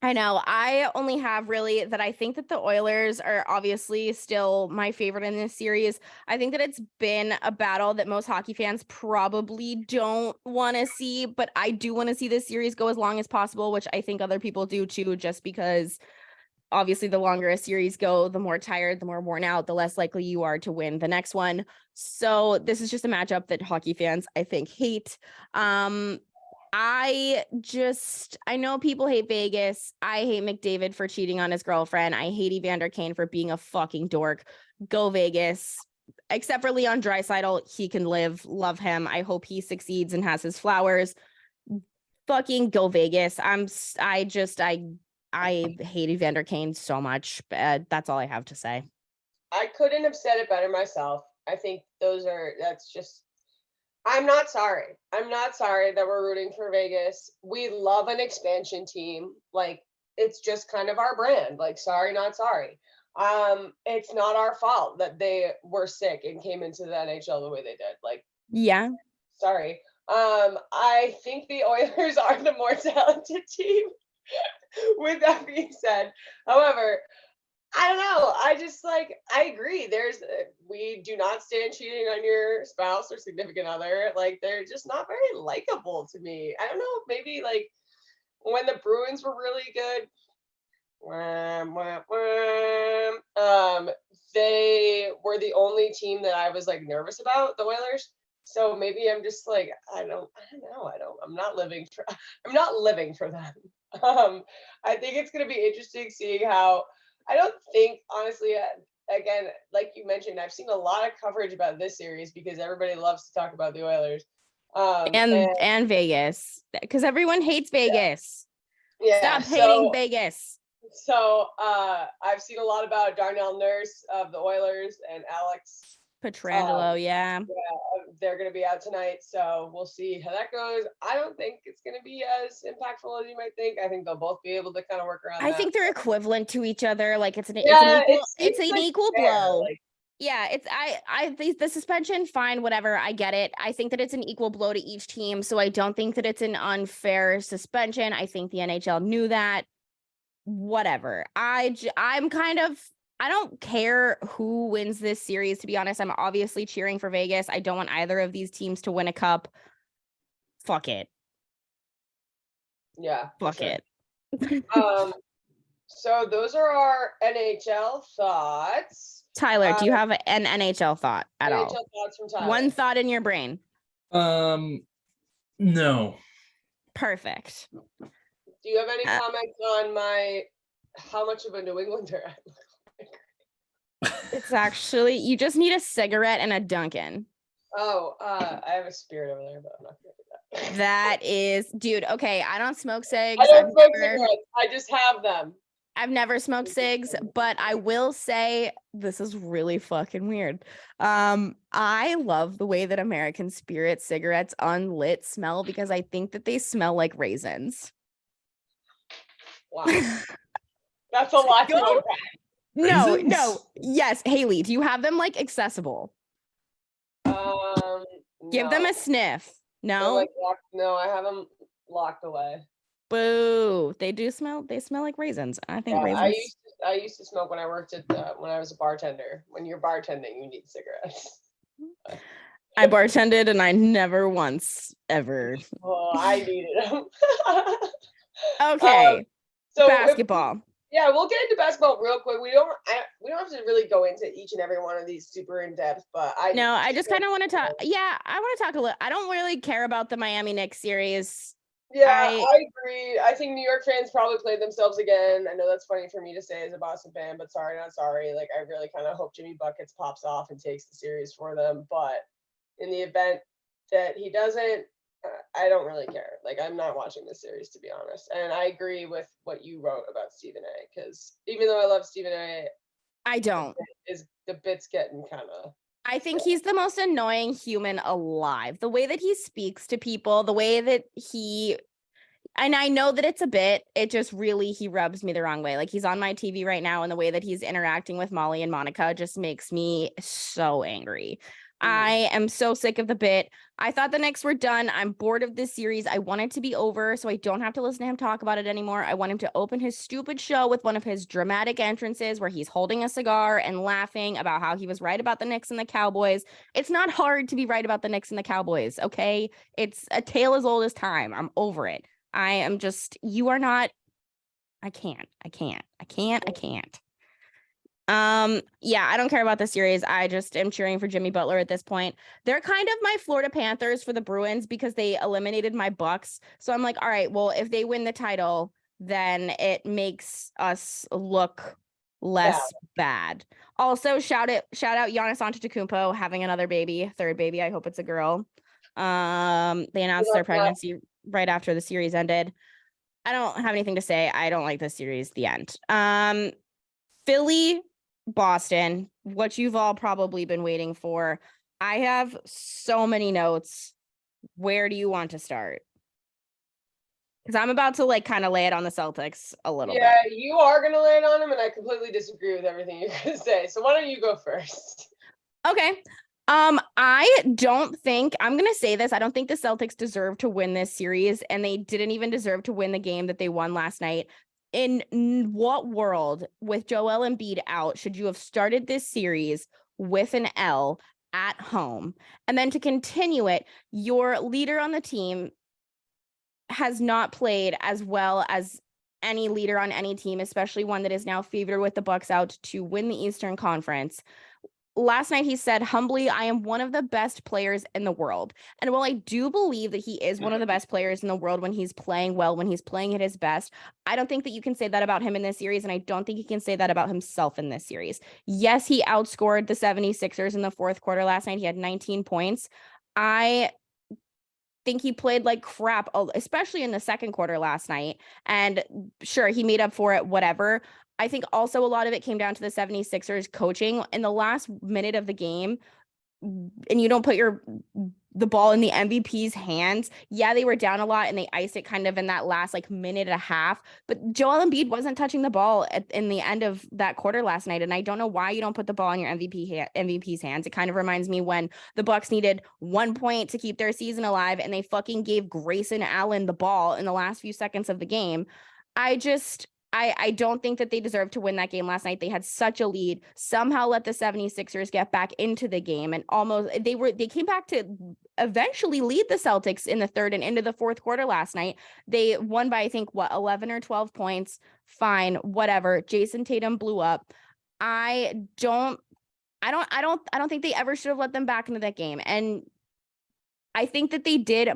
I know. I only have really that I think that the Oilers are obviously still my favorite in this series. I think that it's been a battle that most hockey fans probably don't want to see, but I do want to see this series go as long as possible, which I think other people do too, just because obviously the longer a series go, the more tired, the more worn out, the less likely you are to win the next one. So this is just a matchup that hockey fans, I think, hate. I know people hate Vegas. I hate McDavid for cheating on his girlfriend. I hate Evander Kane for being a fucking dork. Go Vegas. Except for Leon Draisaitl, he can live. Love him. I hope he succeeds and has his flowers. Fucking go Vegas. I hate Evander Kane so much. That's all I have to say. I couldn't have said it better myself. I think that's just, I'm not sorry. I'm not sorry that we're rooting for Vegas. We love an expansion team. Like, it's just kind of our brand. Like, sorry, not sorry. It's not our fault that they were sick and came into the NHL the way they did. Like, Yeah. Sorry. I think the Oilers are the more talented team. With that being said, however, I don't know. I just I agree. We do not stand cheating on your spouse or significant other. Like, they're just not very likable to me. I don't know. Maybe when the Bruins were really good, they were the only team that I was nervous about, the Oilers. So maybe I'm just I don't know. I'm not living for them. I think it's going to be interesting seeing how. I don't think, honestly, again, like you mentioned, I've seen a lot of coverage about this series because everybody loves to talk about the Oilers. And Vegas, because everyone hates Vegas. Yeah. Stop hating Vegas. So I've seen a lot about Darnell Nurse of the Oilers and Alex Pietrangelo, yeah. They're going to be out tonight, so we'll see how that goes. I don't think it's going to be as impactful as you might think. I think they'll both be able to kind of work around. I think they're equivalent to each other. Like it's an equal blow. Yeah, the suspension, fine, whatever. I get it. I think that it's an equal blow to each team, so I don't think that it's an unfair suspension. I think the NHL knew that. Whatever. I don't care who wins this series, to be honest. I'm obviously cheering for Vegas. I don't want either of these teams to win a cup. Fuck it. Yeah. Fuck it. So those are our NHL thoughts. Tyler, do you have an NHL thought at all? NHL thoughts from Tyler. One thought in your brain. No. Perfect. Do you have any comments on how much of a New Englander I look like? It's actually, you just need a cigarette and a Dunkin'. Oh, I have a Spirit over there, but I'm not gonna do that. That is, dude, okay, I don't smoke cigs. I don't smoke cigarettes. I just have them. I've never smoked cigs, but I will say this is really fucking weird. I love the way that American Spirit cigarettes unlit smell because I think that they smell like raisins. Wow. That's a lot to unpack. No. Yes, Haley, do you have them accessible? Give them a sniff. No? No, I have them locked away. Boo. They smell like raisins. I think raisins. I used to smoke when I worked when I was a bartender. When you're bartending, you need cigarettes. I bartended and I never once ever. Oh, I needed them. Okay. So basketball. We'll get into basketball real quick. We don't have to really go into each and every one of these super in depth, but I just kind of want to talk. Yeah, I want to talk a little. I don't really care about the Miami Knicks series. Yeah, I agree. I think New York fans probably played themselves again. I know that's funny for me to say as a Boston fan, but sorry, not sorry. I really kind of hope Jimmy Buckets pops off and takes the series for them. But in the event that he doesn't, I don't really care. I'm not watching this series, to be honest. And I agree with what you wrote about Stephen A. Because even though I love Stephen A, I don't. The bit's getting kind of. I think he's the most annoying human alive. The way that he speaks to people, the way that and I know that it's a bit, it just really, he rubs me the wrong way. He's on my TV right now, and the way that he's interacting with Molly and Monica just makes me so angry. I am so sick of the bit. I thought the Knicks were done. I'm bored of this series. I want it to be over so I don't have to listen to him talk about it anymore. I want him to open his stupid show with one of his dramatic entrances where he's holding a cigar and laughing about how he was right about the Knicks and the Cowboys. It's not hard to be right about the Knicks and the Cowboys, okay? It's a tale as old as time. I'm over it. I am just, you are not, I can't. Yeah, I don't care about the series. I just am cheering for Jimmy Butler at this point. They're kind of my Florida Panthers for the Bruins because they eliminated my Bucks. So I'm all right, well, if they win the title, then it makes us look less bad. Also, shout out Giannis Antetokounmpo having another baby, third baby. I hope it's a girl. They announced their pregnancy right after the series ended. I don't have anything to say. I don't like this series. The end. Philly, Boston, what you've all probably been waiting for. I have so many notes. Where do you want to start? Because I'm about to kind of lay it on the Celtics a little bit. Yeah, you are going to lay it on them, and I completely disagree with everything you're going to say. So why don't you go first? Okay. I don't think I'm gonna say this. I don't think the Celtics deserve to win this series, and they didn't even deserve to win the game that they won last night. In what world, with Joel Embiid out, should you have started this series with an L at home? And then to continue it, your leader on the team has not played as well as any leader on any team, especially one that is now favored with the Bucks out to win the Eastern Conference. Last night he said humbly, I am one of the best players in the world. And while I do believe that he is one of the best players in the world when he's playing well, when he's playing at his best, I don't think that you can say that about him in this series. And I don't think he can say that about himself in this series. Yes, he outscored the 76ers in the fourth quarter last night. He had 19 points. I think he played like crap, especially in the second quarter last night. And sure, he made up for it, whatever. I think also a lot of it came down to the 76ers coaching in the last minute of the game. And you don't put the ball in the MVP's hands. Yeah, they were down a lot and they iced it kind of in that last like minute and a half. But Joel Embiid wasn't touching the ball in the end of that quarter last night. And I don't know why you don't put the ball in your MVP's hands. It kind of reminds me when the Bucks needed 1 point to keep their season alive and they fucking gave Grayson Allen the ball in the last few seconds of the game. I don't think that they deserved to win that game last night. They had such a lead, somehow let the 76ers get back into the game, and they came back to eventually lead the Celtics in the third and into the fourth quarter last night. They won by, I think, 11 or 12 points. Fine, whatever. Jason Tatum blew up. I don't think they ever should have let them back into that game. And I think that they did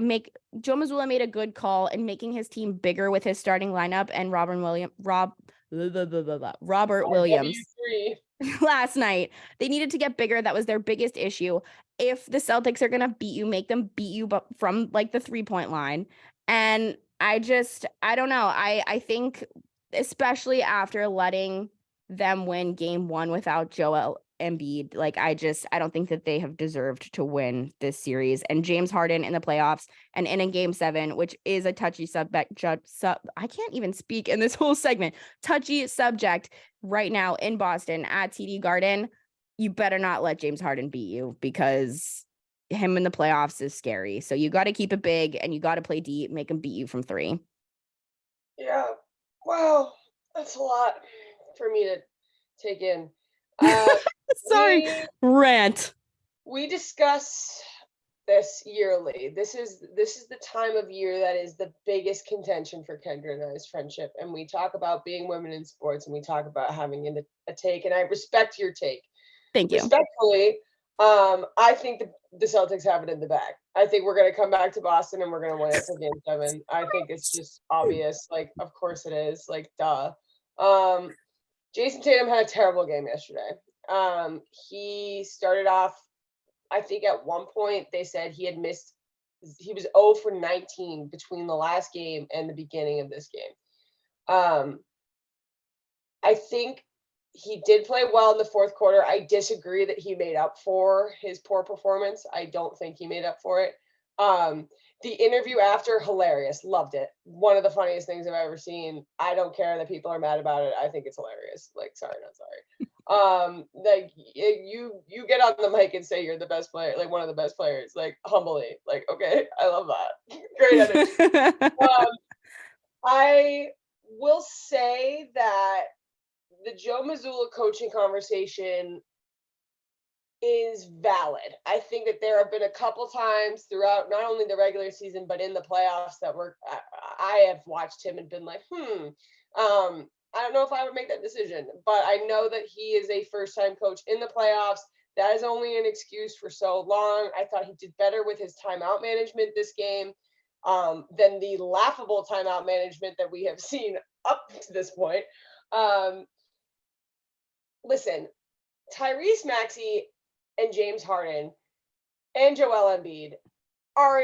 Joe Mazzulla made a good call in making his team bigger with his starting lineup and Robert Williams last night. They needed to get bigger. That was their biggest issue. If the Celtics are going to beat you, make them beat you but from like the 3-point line. And I don't know. I think especially after letting them win game 1 without Joel Embiid, like I don't think that they have deserved to win this series. And James Harden in the playoffs and in game 7, which is a touchy subject, I can't even speak in this whole segment, touchy subject right now in Boston at TD Garden. You better not let James Harden beat you, because him in the playoffs is scary. So you got to keep it big and you got to play deep, make him beat you from 3. Yeah. Wow. That's a lot for me to take in. Sorry, rant. We discuss this yearly. This is the time of year that is the biggest contention for Kendra and I's friendship. And we talk about being women in sports, and we talk about having a take. And I respect your take. Thank you. Respectfully, I think the Celtics have it in the bag. I think we're going to come back to Boston and we're going to win it for game 7. I think it's just obvious. Like, of course it is. Like, duh. Jason Tatum had a terrible game yesterday. He started off, I think at one point they said he was 0 for 19 between the last game and the beginning of this game. I think he did play well in the fourth quarter. I disagree that he made up for his poor performance. I don't think he made up for it. The interview after, hilarious. Loved it. One of the funniest things I've ever seen. I don't care that people are mad about it. I think it's hilarious. Like, sorry, not sorry. Like you get on the mic and say you're the best player, like one of the best players, like humbly. Like, okay, I love that. Great energy. I will say that the Joe Mazzulla coaching conversation is valid. I think that there have been a couple times throughout not only the regular season but in the playoffs that I have watched him and been like, I don't know if I would make that decision, but I know that he is a first-time coach in the playoffs. That is only an excuse for so long. I thought he did better with his timeout management this game than the laughable timeout management that we have seen up to this point. Listen, Tyrese Maxey and James Harden and Joel Embiid are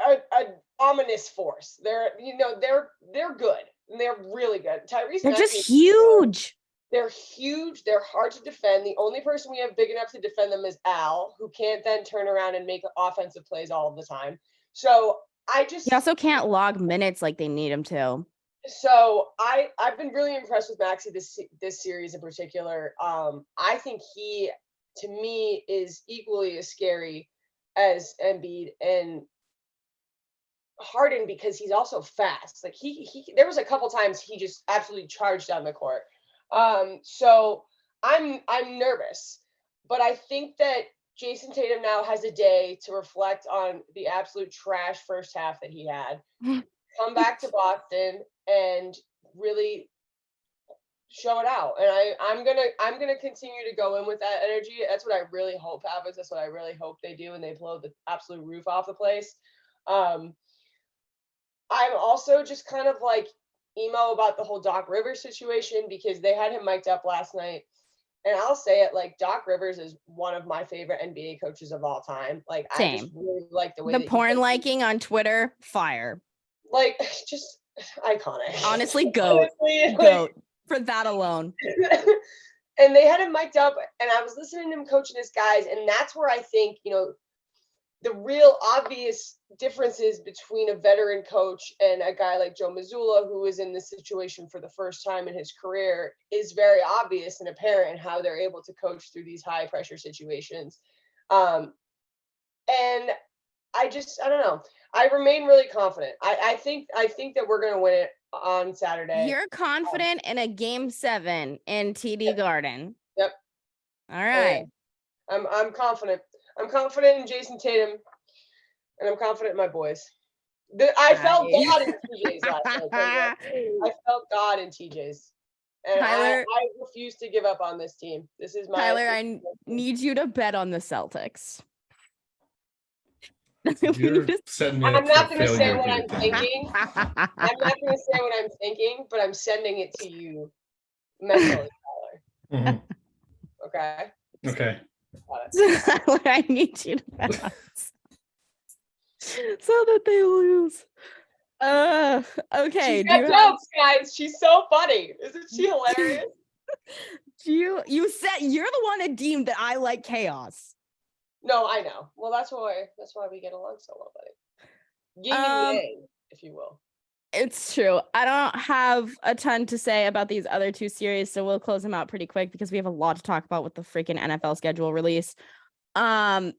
an ominous force. They're good. And they're really good. Tyrese They're Maxey, just huge. They're huge. They're hard to defend. The only person we have big enough to defend them is Al, who can't then turn around and make offensive plays all the time. So he also can't log minutes like they need him to. So I've been really impressed with Maxey this series in particular. I think he to me is equally as scary as Embiid and Harden, because he's also fast. Like he there was a couple times he just absolutely charged down the court. So I'm nervous, but I think that Jason Tatum now has a day to reflect on the absolute trash first half that he had. Come back to Boston and really show it out. And I'm gonna continue to go in with that energy. That's what I really hope happens. That's what I really hope they do, and they blow the absolute roof off the place. I'm also just kind of like emo about the whole Doc Rivers situation, because they had him mic'd up last night. And I'll say it, like, Doc Rivers is one of my favorite NBA coaches of all time. Like, I just really like the way the that porn liking on Twitter, fire. Like, just iconic. Honestly, goat. Honestly, Goat for that alone. And they had him mic'd up, and I was listening to him coaching his guys, and that's where I think, the real obvious differences between a veteran coach and a guy like Joe Mazzulla, who is in this situation for the first time in his career, is very obvious and apparent in how they're able to coach through these high pressure situations. And I don't know. I remain really confident. I think that we're going to win it on Saturday. You're confident in a Game 7 in TD Garden. Yep. All right. I'm confident. I'm confident in Jason Tatum, and I'm confident in my boys. I felt God in TJ's last night. I felt God in TJ's. And Tyler, I refuse to give up on this team. This is my Tyler, I need you to bet on the Celtics. You're setting me up I'm not for going to say failure what here. I'm thinking. I'm not going to say what I'm thinking, but I'm sending it to you mentally, Tyler. Mhm. Okay? Okay. Tyler, I need you to bet on so that they lose. Okay. She's got jokes, guys. She's so funny. Isn't she hilarious? You said you're the one that deemed that I like chaos. No, I know. Well, that's why we get along so well, buddy. Yin and yang, if you will. It's true. I don't have a ton to say about these other two series, so we'll close them out pretty quick because we have a lot to talk about with the freaking NFL schedule release. Denver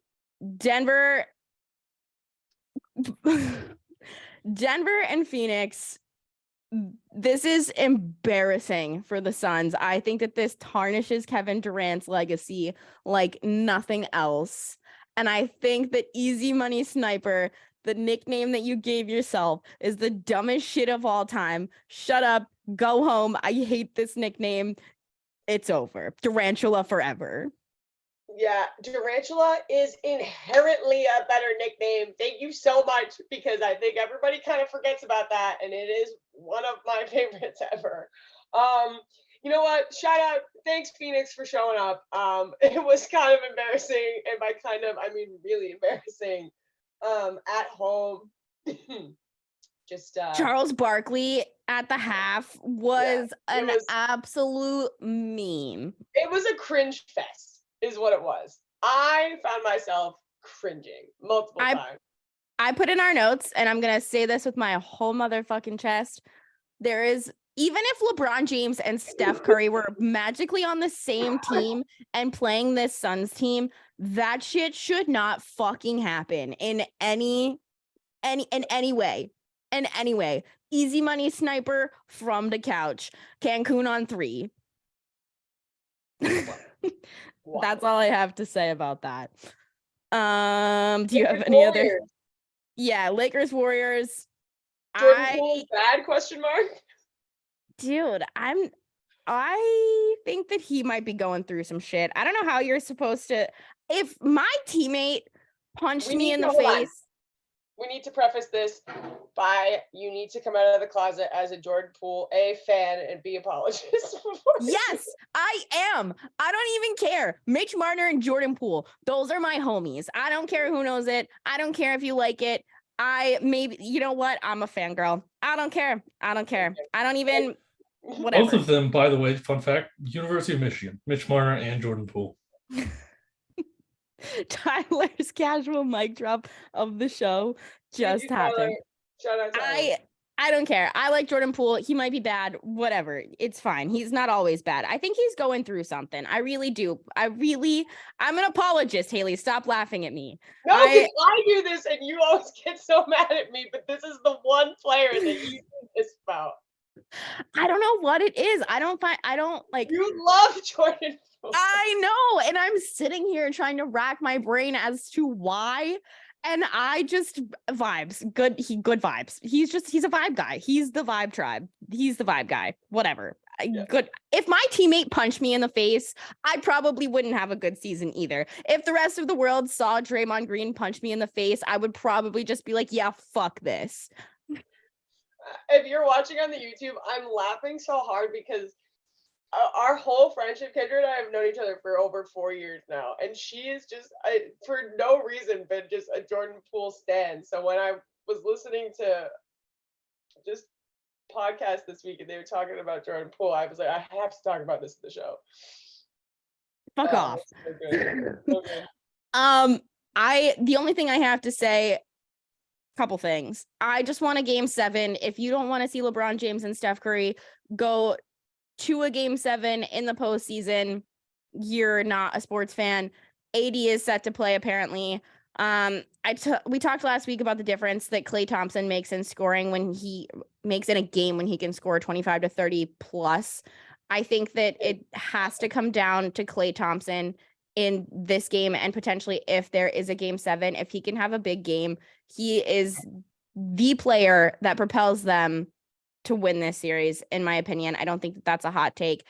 and Phoenix. This is embarrassing for the Suns. I think that this tarnishes Kevin Durant's legacy like nothing else. And I think that Easy Money Sniper, the nickname that you gave yourself, is the dumbest shit of all time. Shut up. Go home. I hate this nickname. It's over. Durantula forever. Yeah, Durantula is inherently a better nickname. Thank you so much, because I think everybody kind of forgets about that, and it is one of my favorites ever. You know what? Shout out. Thanks, Phoenix, for showing up. It was kind of embarrassing, and by kind of, I mean really embarrassing. At home. Just Charles Barkley at the half was an absolute meme. It was a cringe fest, is what it was. I found myself cringing multiple times. I put in our notes, and I'm gonna say this with my whole motherfucking chest. There is, even if LeBron James and Steph Curry were magically on the same team and playing this Suns team, that shit should not fucking happen in any way. In any way. Easy Money Sniper from the couch. Cancun on 3. Wow. That's all I have to say about that. Do you have any other? Yeah, Lakers Warriors. Jordan Poole is bad? Question mark. Dude, I think that he might be going through some shit. I don't know how you're supposed to. If my teammate punched me in the face. We need to preface this by, you need to come out of the closet as a Jordan Poole fan and be apologist. Yes, I am. I don't even care. Mitch Marner and Jordan Poole, those are my homies. I don't care who knows it. I don't care if you like it. You know what? I'm a fangirl. I don't care. I don't even, whatever. Both of them, by the way, fun fact, University of Michigan, Mitch Marner and Jordan Poole. Tyler's casual mic drop of the show just happened. Shout out, Tyler. I don't care. I like Jordan Poole. He might be bad. Whatever. It's fine. He's not always bad. I think he's going through something. I really do. I'm an apologist, Haley. Stop laughing at me. No, because I do this and you always get so mad at me, but this is the one player that you think this about. I don't know what it is. I don't like. You love Jordan Poole. I know. And I'm sitting here trying to rack my brain as to why. And I just vibes. Good vibes. He's a vibe guy. He's the vibe tribe. He's the vibe guy. Whatever. Yeah. Good. If my teammate punched me in the face, I probably wouldn't have a good season either. If the rest of the world saw Draymond Green punch me in the face, I would probably just be like, yeah, fuck this. If you're watching on the YouTube, I'm laughing so hard because our whole friendship, Kendra and I have known each other for over 4 years now, and she is just for no reason been just a Jordan Poole stan. So when I was listening to just podcast this week and they were talking about Jordan Poole, I was like, I have to talk about this in the show. Fuck off. So good. So good. The only thing I have to say, couple things. I just want a game 7. If you don't want to see LeBron James and Steph Curry go to a game 7 in the postseason, you're not a sports fan. AD is set to play apparently. We talked last week about the difference that Klay Thompson makes in scoring when he makes in a game when he can score 25 to 30 plus. I think that it has to come down to Klay Thompson in this game, and potentially if there is a game 7, if he can have a big game, he is the player that propels them to win this series, in my opinion. I don't think that that's a hot take.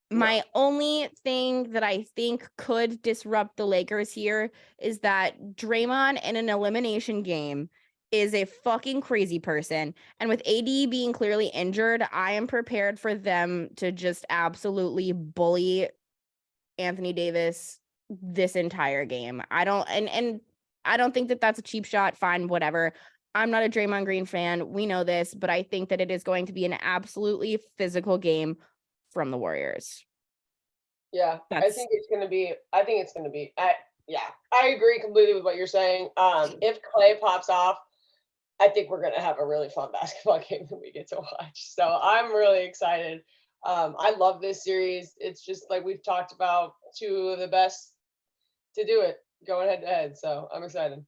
My only thing that I think could disrupt the Lakers here is that Draymond in an elimination game is a fucking crazy person. And with AD being clearly injured, I am prepared for them to just absolutely bully Anthony Davis this entire game. I don't think that that's a cheap shot. Fine, whatever. I'm not a Draymond Green fan. We know this, but I think that it is going to be an absolutely physical game from the Warriors. Yeah, I think it's going to be. I agree completely with what you're saying. If Klay pops off, I think we're going to have a really fun basketball game that we get to watch. So I'm really excited. I love this series. It's just like we've talked about, 2 of the best to do it going head to head. So I'm excited.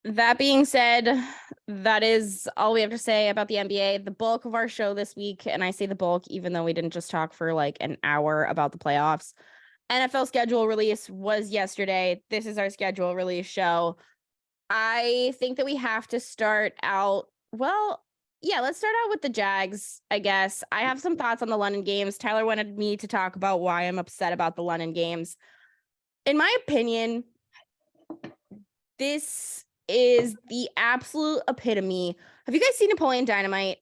That being said, that is all we have to say about the NBA. The bulk of our show this week, and I say the bulk even though we didn't just talk for like an hour about the playoffs. NFL schedule release was yesterday. This is our schedule release show. I think that we have to start out, let's start out with the Jags, I guess. I have some thoughts on the London games. Tyler wanted me to talk about why I'm upset about the London games. In my opinion, this is the absolute epitome. Have you guys seen Napoleon Dynamite?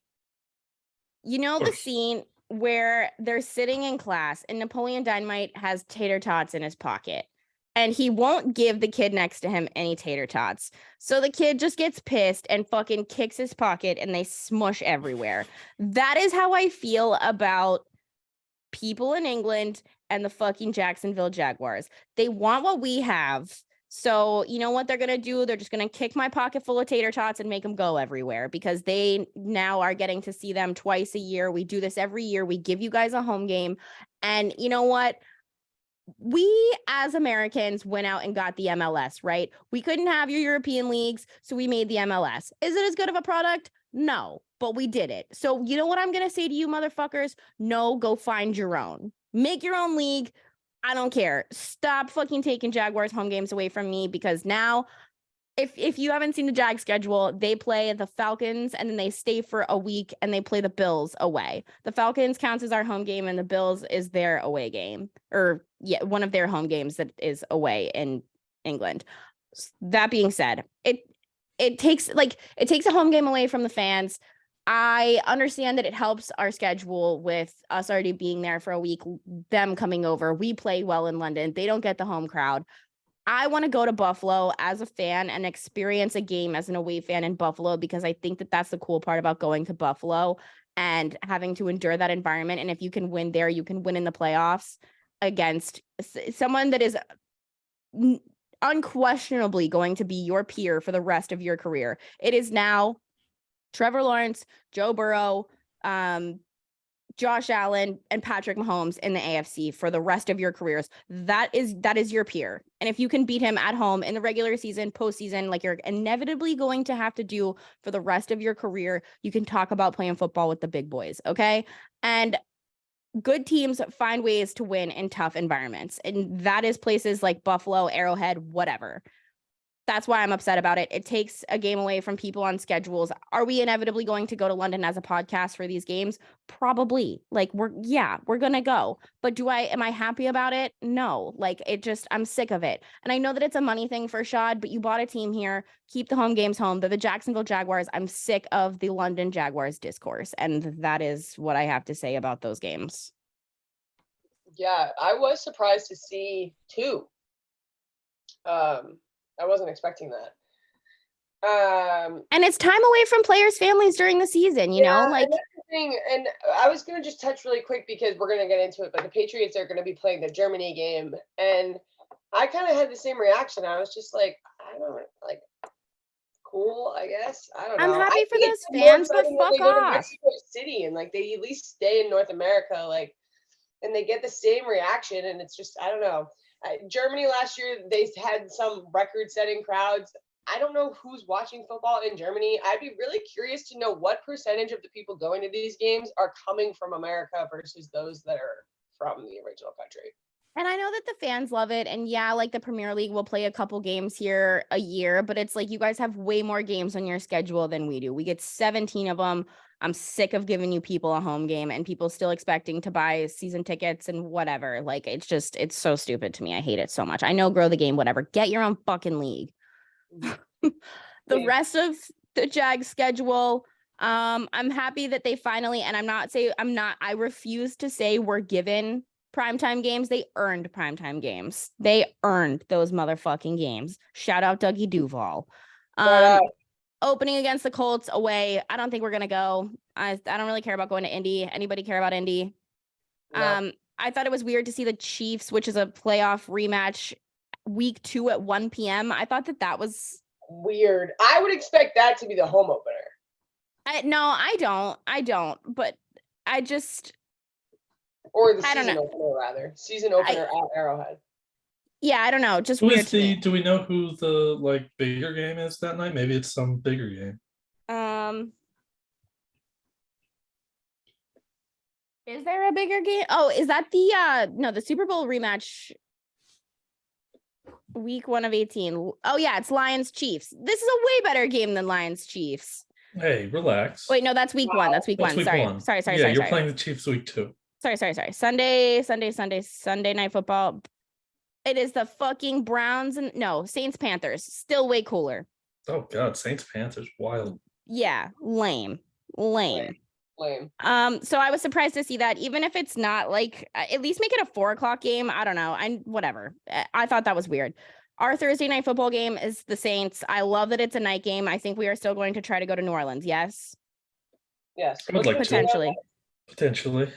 You know the scene where they're sitting in class and Napoleon Dynamite has tater tots in his pocket and he won't give the kid next to him any tater tots. So the kid just gets pissed and fucking kicks his pocket and they smush everywhere. That is how I feel about people in England and the fucking Jacksonville Jaguars. They want what we have. So you know what they're going to do? They're just going to kick my pocket full of tater tots and make them go everywhere because they now are getting to see them twice a year. We do this every year. We give you guys a home game. And you know what? We as Americans went out and got the MLS, right? We couldn't have your European leagues, so we made the MLS. Is it as good of a product? No, but we did it. So you know what I'm going to say to you motherfuckers? No, go find your own. Make your own league. I don't care. Stop fucking taking Jaguars home games away from me because now if you haven't seen the Jag schedule, they play the Falcons and then they stay for a week and they play the Bills away. The Falcons counts as our home game and the Bills is their away game one of their home games that is away in England. That being said, it takes a home game away from the fans. I understand that it helps our schedule with us already being there for a week, them coming over. We play well in London. They don't get the home crowd. I want to go to Buffalo as a fan and experience a game as an away fan in Buffalo because I think that that's the cool part about going to Buffalo and having to endure that environment. And if you can win there, you can win in the playoffs against someone that is unquestionably going to be your peer for the rest of your career. It is now Trevor Lawrence, Joe Burrow, Josh Allen, and Patrick Mahomes in the AFC for the rest of your careers. That is your peer. And if you can beat him at home in the regular season, postseason, like you're inevitably going to have to do for the rest of your career, you can talk about playing football with the big boys. Okay. And good teams find ways to win in tough environments. And that is places like Buffalo, Arrowhead, whatever. That's why I'm upset about it. It takes a game away from people on schedules. Are we inevitably going to go to London as a podcast for these games? Probably. Like we're going to go. But am I happy about it? No. Like I'm sick of it. And I know that it's a money thing for Shad, but you bought a team here. Keep the home games home. They're the Jacksonville Jaguars. I'm sick of the London Jaguars discourse. And that is what I have to say about those games. Yeah, I was surprised to see 2. I wasn't expecting that. And it's time away from players' families during the season, you know, like. And that's the thing. And I was going to just touch really quick because we're going to get into it, but the Patriots are going to be playing the Germany game. And I kind of had the same reaction. I was just like, I don't like, cool, I guess. I don't know. I'm happy for those fans, but fuck off. Mexico City and like they at least stay in North America, like, and they get the same reaction. And it's just, I don't know. Germany last year, they had some record-setting crowds. I don't know who's watching football in Germany. I'd be really curious to know what percentage of the people going to these games are coming from America versus those that are from the original country. And I know that the fans love it. And yeah, like the Premier League will play a couple games here a year, but it's like you guys have way more games on your schedule than we do. We get 17 of them. I'm sick of giving you people a home game and people still expecting to buy season tickets and whatever. Like, it's so stupid to me. I hate it so much. I know, grow the game, whatever. Get your own fucking league. The rest of the Jags schedule, I'm happy that they finally, and I refuse to say we're given primetime games. They earned primetime games. They earned those motherfucking games. Shout out Dougie Duval. Opening against the Colts away. I don't think we're gonna go. I don't really care about going to Indy. Anybody care about Indy? No. I thought it was weird to see the Chiefs, which is a playoff rematch, week 2 at 1 p.m. I thought that was weird. I would expect that to be the home opener. No, I don't. But I just. Or the season opener, rather. Season opener at Arrowhead. Yeah, I don't know. Just weird to me. Do we know who the bigger game is that night? Maybe it's some bigger game. Is there a bigger game? Oh, is that the Super Bowl rematch? Week 1 of 18. Oh yeah, it's Lions Chiefs. This is a way better game than Lions Chiefs. Hey, relax. Wait, no, that's week 1. That's week 1. Sorry. Yeah, you're playing the Chiefs week 2. Sorry. Sunday night football. It is the fucking Browns and Saints Panthers. Still way cooler. Oh god, Saints Panthers, wild. Yeah, lame. So I was surprised to see that, even if it's not like, at least make it a 4:00 game. I don't know. Whatever. I thought that was weird. Our Thursday night football game is the Saints. I love that it's a night game. I think we are still going to try to go to New Orleans. Yes. Yes. I would like potentially. Potentially.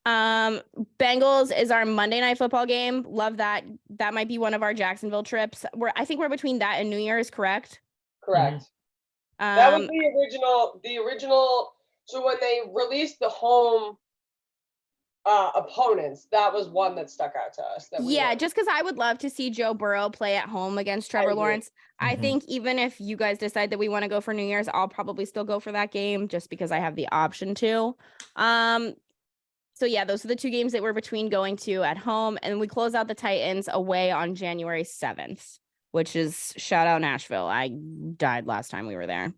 Bengals is our Monday night football game. Love that. That might be one of our Jacksonville trips. I think we're between that and New Year's, correct? Correct. That was the original. So when they released the home opponents, that was one that stuck out to us. Just because I would love to see Joe Burrow play at home against Trevor Lawrence. Mm-hmm. I think even if you guys decide that we want to go for New Year's, I'll probably still go for that game just because I have the option to. So yeah, those are the 2 games that we're between going to at home. And we close out the Titans away on January 7th, which is shout out Nashville. I died last time we were there.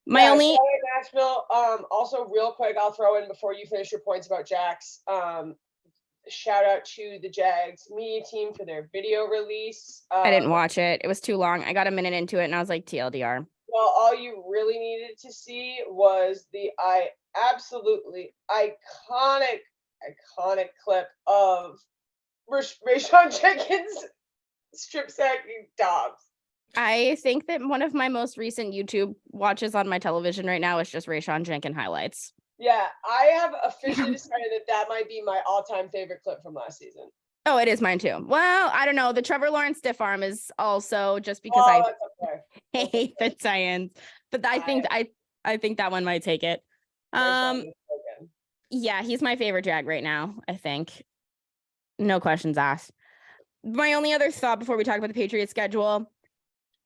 Nashville. Also real quick, I'll throw in before you finish your points about Jax. Shout out to the Jags media team for their video release. I didn't watch it. It was too long. I got a minute into it and I was like, TLDR. Well, all you really needed to see was the absolutely iconic clip of Rayshon Jenkins strip sacking Dobbs. I think that one of my most recent YouTube watches on my television right now is just Rayshon Jenkins highlights. Yeah, I have officially decided that might be my all-time favorite clip from last season. Oh, it is mine too. Well, I don't know. The Trevor Lawrence stiff arm is also just because I hate the Titans. But I think I think that one might take it. Marshawn is so good. Yeah, he's my favorite Jag right now, I think. No questions asked. My only other thought before we talk about the Patriots schedule,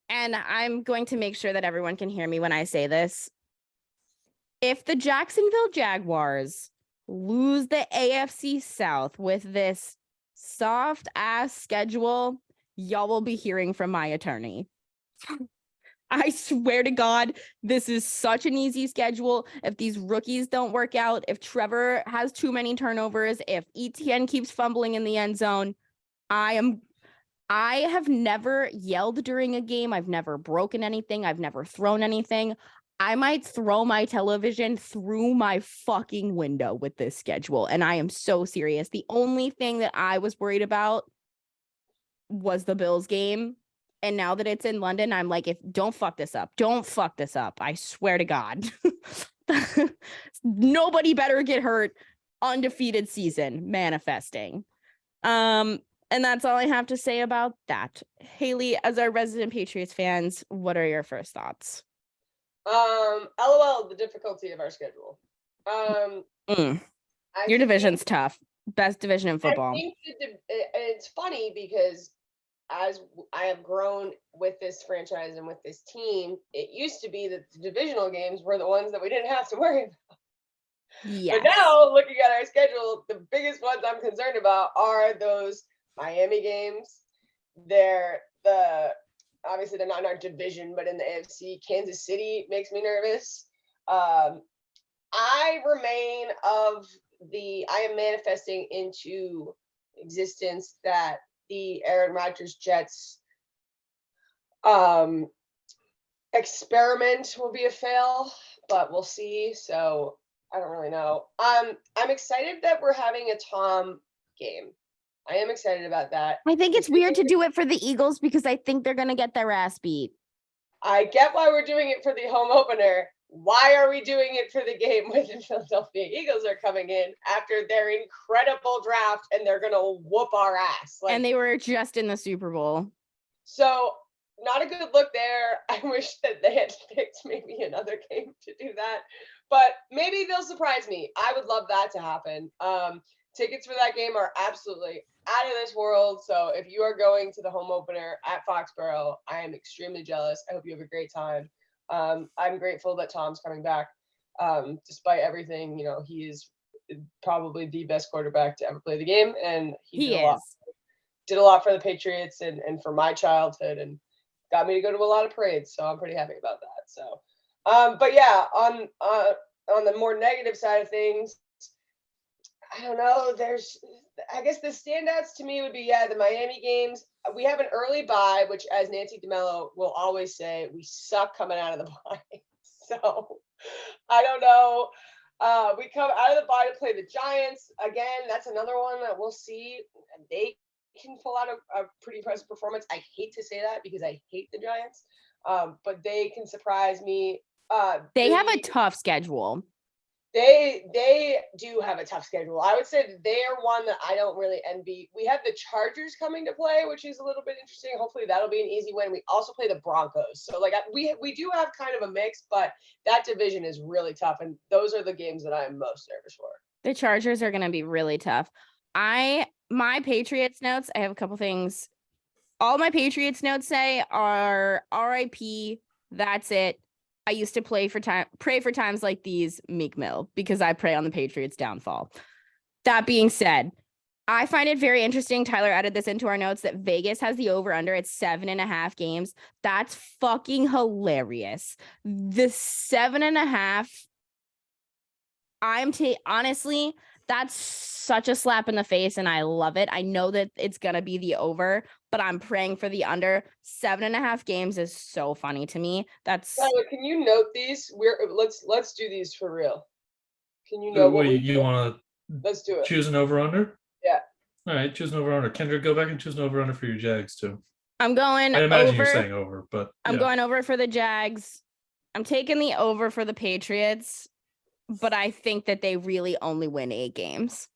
and I'm going to make sure that everyone can hear me when I say this. If the Jacksonville Jaguars lose the AFC South with this soft ass schedule, y'all will be hearing from my attorney. I swear to God, this is such an easy schedule. If these rookies don't work out, if Trevor has too many turnovers, if ETN keeps fumbling in the end zone, I have never yelled during a game. I've never broken anything. I've never thrown anything. I might throw my television through my fucking window with this schedule. And I am so serious. The only thing that I was worried about was the Bills game. And now that it's in London, I'm like, don't fuck this up. Don't fuck this up. I swear to God. Nobody better get hurt. Undefeated season manifesting. And that's all I have to say about that. Haley, as our resident Patriots fans, what are your first thoughts? LOL, the difficulty of our schedule. Your division's tough. Best division in football. I think it's funny because as I have grown with this franchise and with this team, it used to be that the divisional games were the ones that we didn't have to worry about. Yes. But now, looking at our schedule, the biggest ones I'm concerned about are those Miami games. Obviously they're not in our division, but in the AFC. Kansas City makes me nervous. I am manifesting into existence that the Aaron Rodgers Jets experiment will be a fail, but we'll see. So I don't really know. I'm excited that we're having a Tom game. I am excited about that. I think it's weird to do it for the Eagles because I think they're going to get their ass beat. I get why we're doing it for the home opener. Why are we doing it for the game when the Philadelphia Eagles are coming in after their incredible draft and they're going to whoop our ass? And they were just in the Super Bowl. So not a good look there. I wish that they had picked maybe another game to do that. But maybe they'll surprise me. I would love that to happen. Tickets for that game are absolutely out of this world. So if you are going to the home opener at Foxborough, I am extremely jealous. I hope you have a great time. I'm grateful that Tom's coming back. Despite everything, he is probably the best quarterback to ever play the game. And he did a lot for the Patriots and for my childhood and got me to go to a lot of parades. So I'm pretty happy about that. So, but yeah, on the more negative side of things, I don't know. I guess the standouts to me would be, the Miami games. We have an early bye, which, as Nancy DeMello will always say, we suck coming out of the bye. So I don't know. We come out of the bye to play the Giants. Again, that's another one that we'll see. They can pull out a pretty impressive performance. I hate to say that because I hate the Giants, but they can surprise me. They have a tough schedule. They do have a tough schedule. I would say they are one that I don't really envy. We have the Chargers coming to play, which is a little bit interesting. Hopefully that'll be an easy win. We also play the Broncos. So we do have kind of a mix, but that division is really tough. And those are the games that I'm most nervous for. The Chargers are going to be really tough. My Patriots notes, I have a couple things. All my Patriots notes say are RIP. That's it. I used to pray for times like these, Meek Mill, because I pray on the Patriots' downfall. That being said, I find it very interesting. Tyler added this into our notes that Vegas has the over-under at 7.5 games. That's fucking hilarious. The 7.5, honestly, that's such a slap in the face, and I love it. I know that it's gonna be the over, but I'm praying for the under. 7.5 games is so funny to me. Tyler, can you note these? Let's do these for real. Can you note? What you want to? Let's do it. Choose an over under. Yeah. All right, choose an over under. Kendra, go back and choose an over under for your Jags too. I'm going. I imagine you're saying over, but I'm going over for the Jags. I'm taking the over for the Patriots. But I think that they really only win 8 games.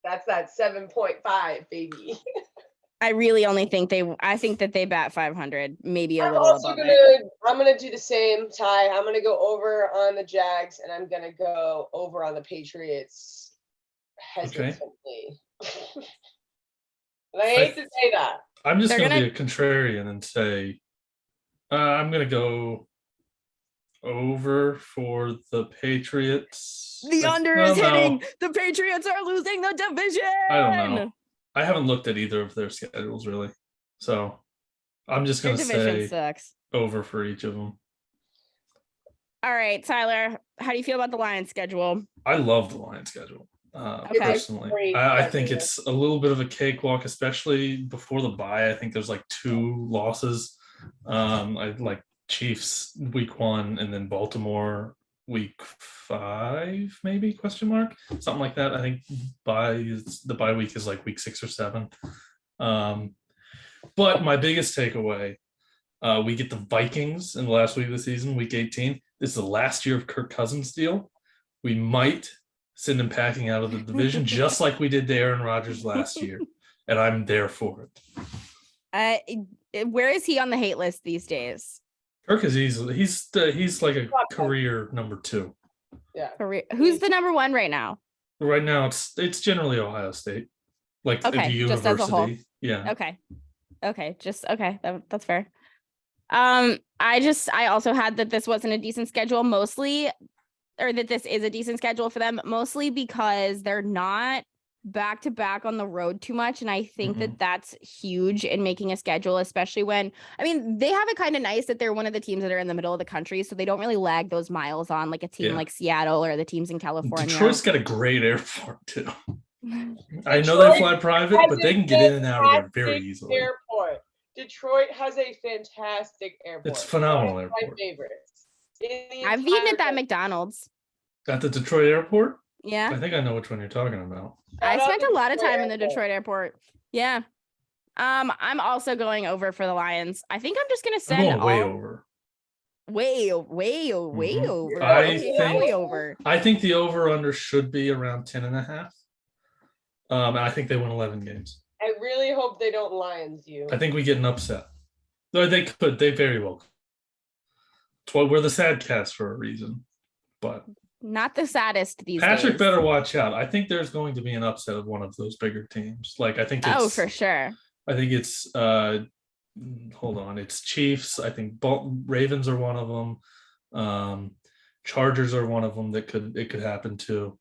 That's that 7.5, baby. I really only think I think that they bat 500, maybe a I'm little also above it. I'm gonna do the same, Ty. I'm gonna go over on the Jags, and I'm gonna go over on the Patriots hesitantly. And I hate to say that. I'm just They're going to gonna- be a contrarian and say I'm going to go over for the Patriots. The under is hitting. The Patriots are losing the division. I don't know. I haven't looked at either of their schedules really. So I'm just going to say sucks. over for each of them. All right, Tyler, how do you feel about the Lions schedule? I love the Lions schedule. Okay. Personally, I think it's a little bit of a cakewalk, especially before the bye. I think there's like 2 losses. I like Chiefs week 1 and then Baltimore week 5, maybe question mark, something like that. I think the bye week is like week 6 or 7. But my biggest takeaway, we get the Vikings in the last week of the season, week 18. This is the last year of Kirk Cousins' deal. We might send him packing out of the division, just like we did to Aaron Rodgers last year. And I'm there for it. Where is he on the hate list these days? Kirk is easily, he's like a career number 2. Yeah. Who's the number 1 right now? Right now, it's generally Ohio State, like okay, the just as a whole. university. Yeah. Okay. Just okay. That's fair. I also had that this wasn't a decent schedule, mostly, or that this is a decent schedule for them, mostly because they're not back to back on the road too much. And I think that that's huge in making a schedule, especially when, I mean, they have it kind of nice that they're one of the teams that are in the middle of the country. So they don't really lag those miles on like a team like Seattle or the teams in California. Detroit's got a great airport too. I know they fly private, but they can get in and out of there very easily. Airport. Detroit has a fantastic airport. It's phenomenal One of airport. my favorites. I've eaten at that McDonald's. At the Detroit airport? Yeah. I think I know which one you're talking about. I spent a lot of time in the Detroit airport. Yeah. I'm also going over for the Lions. I think I'm just gonna send I'm going way over. Way over. Way over. I think the over-under should be around 10.5. And I think they win 11 games. I really hope they don't Lions you. I think we get an upset. No, they could. They very well could. That's why we're the sad cats for a reason. But not the saddest these Patrick days. better watch out. I think there's going to be an upset of one of those bigger teams. Like I think it's for sure. I think it's hold on. It's Chiefs. I think Ravens are one of them. Chargers are one of them that it could happen to.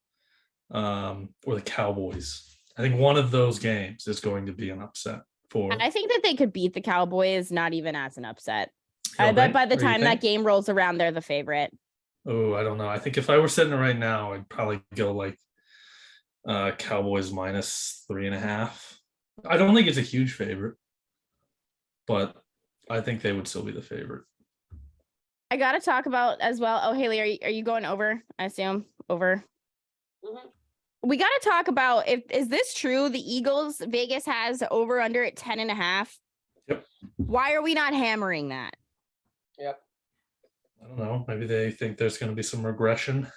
Or the Cowboys. I think one of those games is going to be an upset for. I think that they could beat the Cowboys, not even as an upset. I bet by the time that game rolls around, they're the favorite. Oh, I don't know. I think if I were sitting right now, I'd probably go like Cowboys minus 3.5. I don't think it's a huge favorite, but I think they would still be the favorite. I got to talk about as well. Oh, Haley, are you going over? I assume over. Mm-hmm. We got to talk about is this true? The Eagles, Vegas has over under at 10.5. Yep. Why are we not hammering that? Yep. I don't know. Maybe they think there's going to be some regression.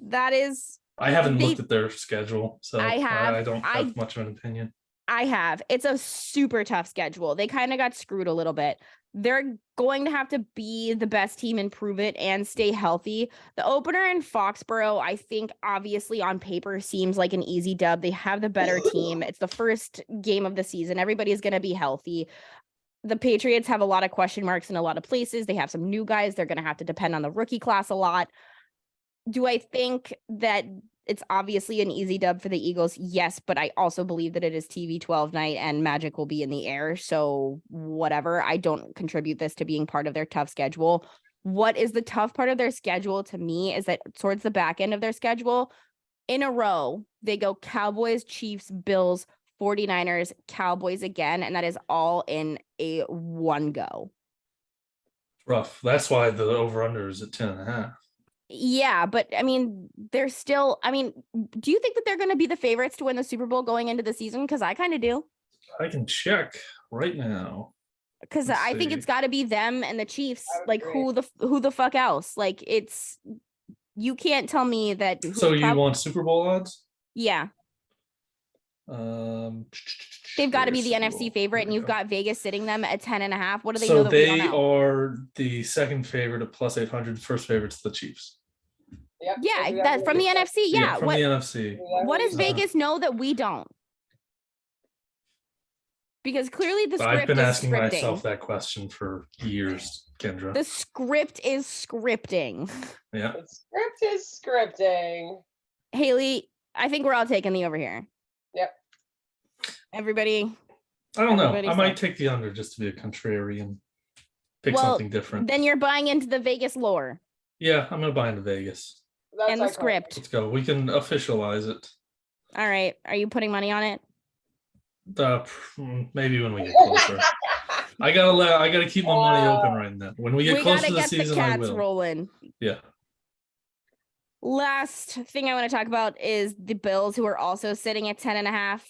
That is. I haven't looked at their schedule, so I don't have much of an opinion. I have. It's a super tough schedule. They kind of got screwed a little bit. They're going to have to be the best team and prove it and stay healthy. The opener in Foxborough, I think, obviously on paper seems like an easy dub. They have the better team. It's the first game of the season. Everybody's going to be healthy. The Patriots have a lot of question marks in a lot of places. They have some new guys. They're going to have to depend on the rookie class a lot. Do I think that it's obviously an easy dub for the Eagles? Yes, but I also believe that it is TV 12 night and Magic will be in the air. So whatever, I don't contribute this to being part of their tough schedule. What is the tough part of their schedule to me is that towards the back end of their schedule, in a row, they go Cowboys, Chiefs, Bills, 49ers, Cowboys again, and that is all in a one go. Rough. That's why the over-under is at 10.5. Yeah, but I mean, they're still, I mean, do you think that they're going to be the favorites to win the Super Bowl going into the season? Because I kind of do. I can check right now. Because I think it's got to be them and the Chiefs. Like, agree. who the fuck else? Like, it's, you can't tell me that. So you want Super Bowl odds? Yeah. They've got to be the where's NFC Super Bowl? favorite, There and we you've go. got Vegas sitting them at 10.5. What do they So know that we don't they know? are the second favorite at plus 800. First favorite's the Chiefs. Yep. Yeah, that's from the NFC. Yeah. From the NFC. What does Vegas know that we don't? Because clearly the script I've been is asking scripting. myself that question for years, Kendra. The script is scripting. Yeah. The script is scripting. Haley, I think we're all taking the over here. Yep. Everybody. I don't know. Everybody I might say. take the under just to be a contrarian. Pick Well, something different. Then you're buying into the Vegas lore Yeah, I'm going to buy into Vegas. That's and the our script. Let's go. We can officialize it. All right. Are you putting money on it? Maybe when we get closer. I gotta keep my money open right now. When we get close to the season, I will. Rolling. Yeah. Last thing I want to talk about is the Bills, who are also sitting at 10.5.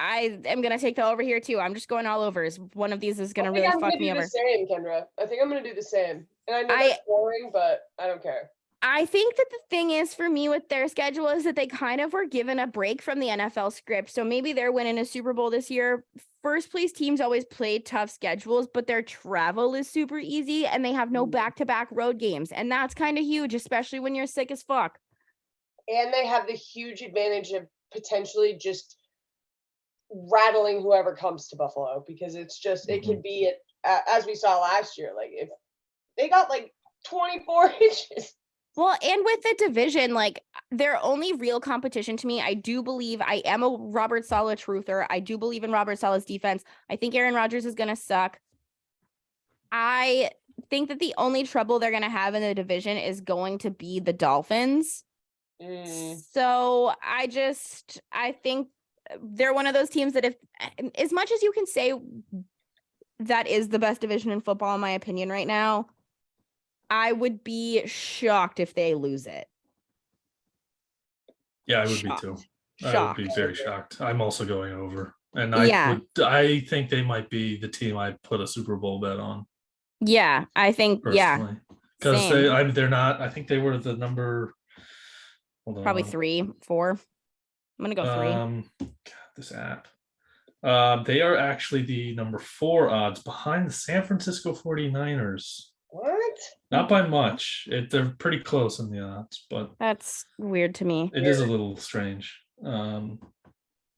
I am gonna take the over here too. I'm just going all overs. One of these is gonna really fuck me over. I think I'm gonna do the same, Kendra. I think I'm gonna do the same. And I know that's boring, but I don't care. I think that the thing is for me with their schedule is that they kind of were given a break from the NFL script. So maybe they're winning a Super Bowl this year. First place teams always play tough schedules, but their travel is super easy and they have no back-to-back road games. And that's kind of huge, especially when you're sick as fuck. And they have the huge advantage of potentially just rattling whoever comes to Buffalo, because it's just, it can be, as we saw last year, like if they got like 24 inches. Well, and with the division, like their only real competition to me, I do believe I am a Robert Saleh truther. I do believe in Robert Saleh's defense. I think Aaron Rodgers is going to suck. I think that the only trouble they're going to have in the division is going to be the Dolphins. So I think they're one of those teams that if, as much as you can say that is the best division in football, in my opinion right now, I would be shocked if they lose it. Yeah, I would be too. Shocked. I would be very shocked. I'm also going over. And I think they might be the team I put a Super Bowl bet on. Yeah, I think, personally. Because they're not, I think they were the number, probably 3, 4. I'm going to go 3. God, this app. They are actually the number 4 odds behind the San Francisco 49ers. What? Not by much. They're pretty close in the odds, but that's weird to me. It is a little strange. But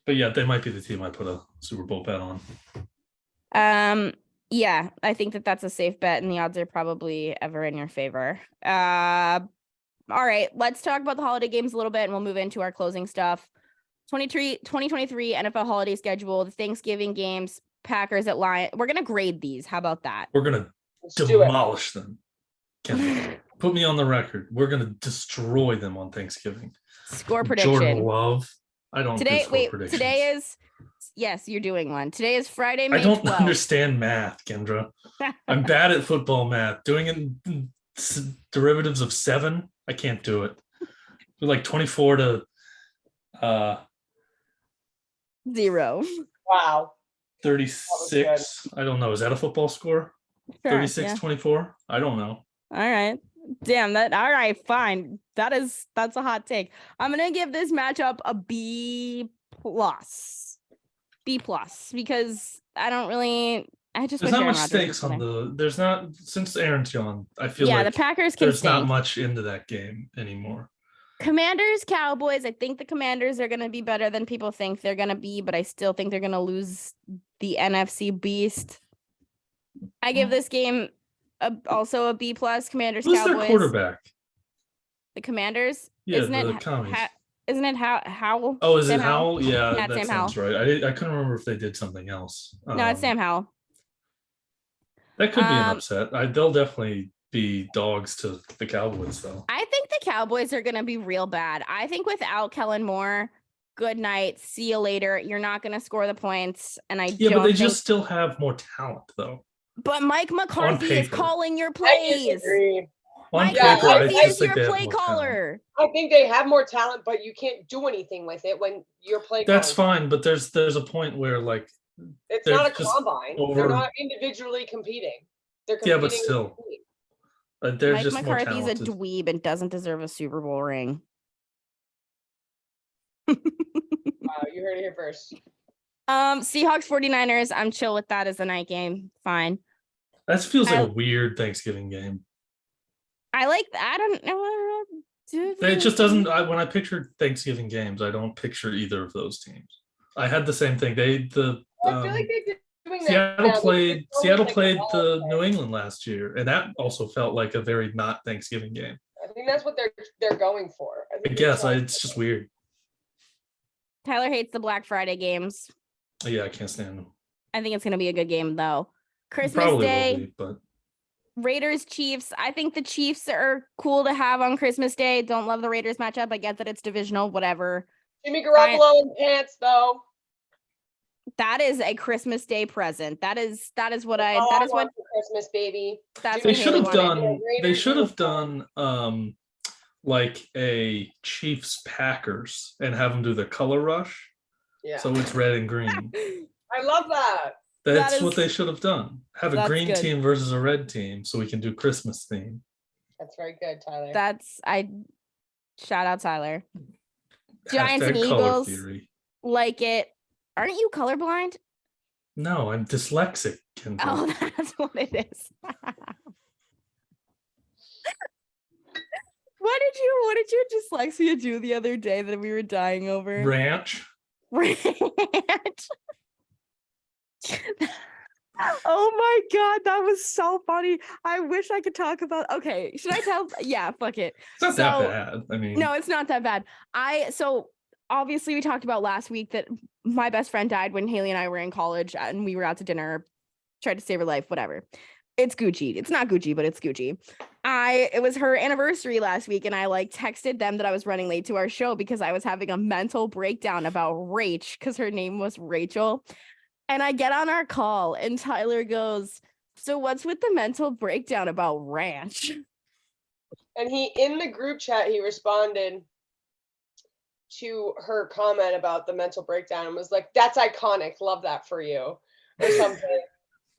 yeah, they might be the team I put a Super Bowl bet on. Yeah, I think that's a safe bet, and the odds are probably ever in your favor. All right, let's talk about the holiday games a little bit, and we'll move into our closing stuff. 2023 NFL holiday schedule, the Thanksgiving games, Packers at Lions. We're gonna grade these. How about that? We're gonna demolish them. Put me on the record. We're gonna destroy them on Thanksgiving. Score prediction. Jordan Love. I don't today. Do score predictions. Today is yes, you're doing one. Today is Friday, May I don't 12th. understand math, Kendra. I'm bad at football math. Doing in derivatives of 7, I can't do it. We're like 24 to 0. Wow. 36. I don't know. Is that a football score? Sure, 36-24? I don't know. All right. Damn that. All right, fine. That's a hot take. I'm going to give this matchup a B+. B+, because there's not much stakes on there's not, since Aaron's gone, I feel like the Packers can there's not much into that game anymore. Commanders, Cowboys. I think the Commanders are going to be better than people think they're going to be, but I still think they're going to lose the NFC beast. I give this game also a B+. Commanders, Who's Cowboys. Their quarterback? The Commanders? Yeah, isn't it Commies. Isn't it Howell? Oh, is Sam it Howell? Yeah, that Sam sounds Howell. right. I couldn't remember if they did something else. No, it's Sam Howell. That could be an upset. They'll definitely be dogs to the Cowboys, though. I think the Cowboys are going to be real bad. I think without Kellen Moore, good night, see you later. You're not going to score the points, and but they just still have more talent, though. But Mike McCarthy is calling your plays. Mike paper, McCarthy is your play caller. I think they have more talent, but you can't do anything with it when you're playing. That's fine, but there's a point where like it's not a combine. They're not individually competing. They're competing. Yeah, but still. Mike McCarthy's a dweeb and doesn't deserve a Super Bowl ring. Wow, You heard it here first. Seahawks 49ers. I'm chill with that as a night game. Fine. That feels like a weird Thanksgiving game. I like that. I don't know. It just doesn't. When I picture Thanksgiving games, I don't picture either of those teams. I had the same thing. I feel like they're doing Seattle that now. played It's Seattle almost played like a the holiday. New England last year, and that also felt like a very not Thanksgiving game. I think that's what they're going for. I guess it's just weird. Tyler hates the Black Friday games. Yeah, I can't stand them. I think it's gonna be a good game though. Christmas Probably Day. will be, but Raiders Chiefs. I think the Chiefs are cool to have on Christmas Day. Don't love the Raiders matchup. I get that it's divisional, whatever. Jimmy Garoppolo in pants though. That is a Christmas Day present. That is what That's what for Christmas, baby. that's they what should Haley have wanted. done. They should have done like a Chiefs Packers and have them do the color rush. Yeah. So it's red and green. I love that. That's what they should have done. Have a That's green good. team versus a red team so we can do Christmas theme. That's very good, Tyler. Shout out Tyler. Giants and Hashtag color Eagles. theory. Like it. Aren't you colorblind? No, I'm dyslexic. Kendra. Oh, that's what it is. What did your dyslexia do the other day that we were dying over? Ranch. Ranch. Oh my god, that was so funny. I wish I could talk about. Okay, should I tell? Yeah, fuck it. It's not that bad. I mean, No, it's not that bad. So obviously we talked about last week that my best friend died when Haley and I were in college and we were out to dinner, tried to save her life, whatever. It's Gucci. It's not Gucci, but it's Gucci. It was her anniversary last week and I texted them that I was running late to our show because I was having a mental breakdown about Rach because her name was Rachel. And I get on our call and Tyler goes, "So what's with the mental breakdown about ranch?" And he, in the group chat, he responded to her comment about the mental breakdown and was like, "That's iconic. Love that for you," or something.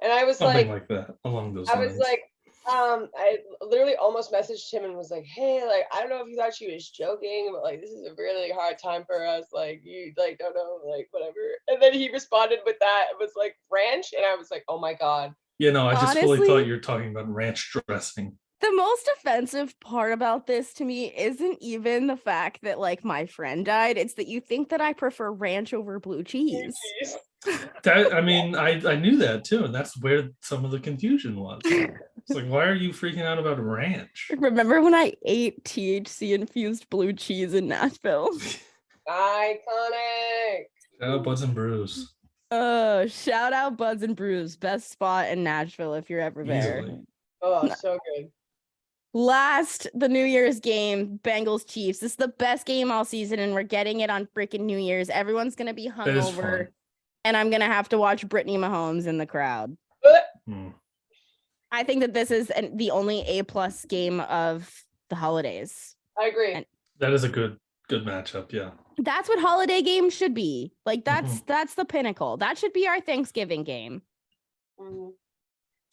And I was something like that along those lines. I was like, I literally almost messaged him and was like, "Hey, like, I don't know if you thought she was joking, but like, this is a really hard time for us. Like, you like don't know, like, whatever." And then he responded with that. It was like ranch, and I was like, "Oh my god." Yeah, no, I just Honestly, fully thought you were talking about ranch dressing. The most offensive part about this to me isn't even the fact that like my friend died. It's that you think that I prefer ranch over blue cheese. I mean, I knew that too, and that's where some of the confusion was. It's like, why are you freaking out about ranch? Remember when I ate THC infused blue cheese in Nashville? Iconic. Shout out Buds and Brews. Shout out Buds and Brews, best spot in Nashville if you're ever there. Easily. Oh, so good. The New Year's game, Bengals Chiefs. This is the best game all season, and we're getting it on freaking New Year's. Everyone's gonna be hungover, and I'm gonna have to watch Brittany Mahomes in the crowd. I think that this is the only A+ game of the holidays. I agree. And that is a good matchup. Yeah, that's what holiday games should be. Like that's the pinnacle. That should be our Thanksgiving game. Mm-hmm.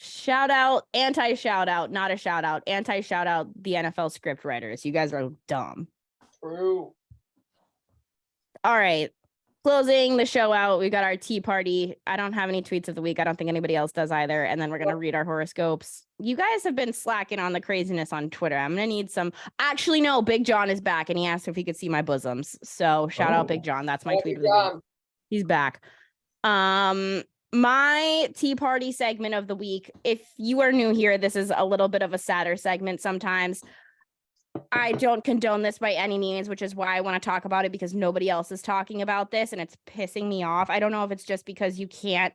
Shout out, anti-shout out, not a shout out, anti-shout out the NFL script writers. You guys are dumb. True. All right. Closing the show out, we got our tea party. I don't have any tweets of the week. I don't think anybody else does either. And then we're going to read our horoscopes. You guys have been slacking on the craziness on Twitter. I'm going to need some. Actually, no, Big John is back and he asked if he could see my bosoms. So shout out Big John. That's my tweet of the week. He's back. My tea party segment of the week. If you are new here, this is a little bit of a sadder segment sometimes. I don't condone this by any means, which is why I want to talk about it because nobody else is talking about this and it's pissing me off. I don't know if it's just because you can't,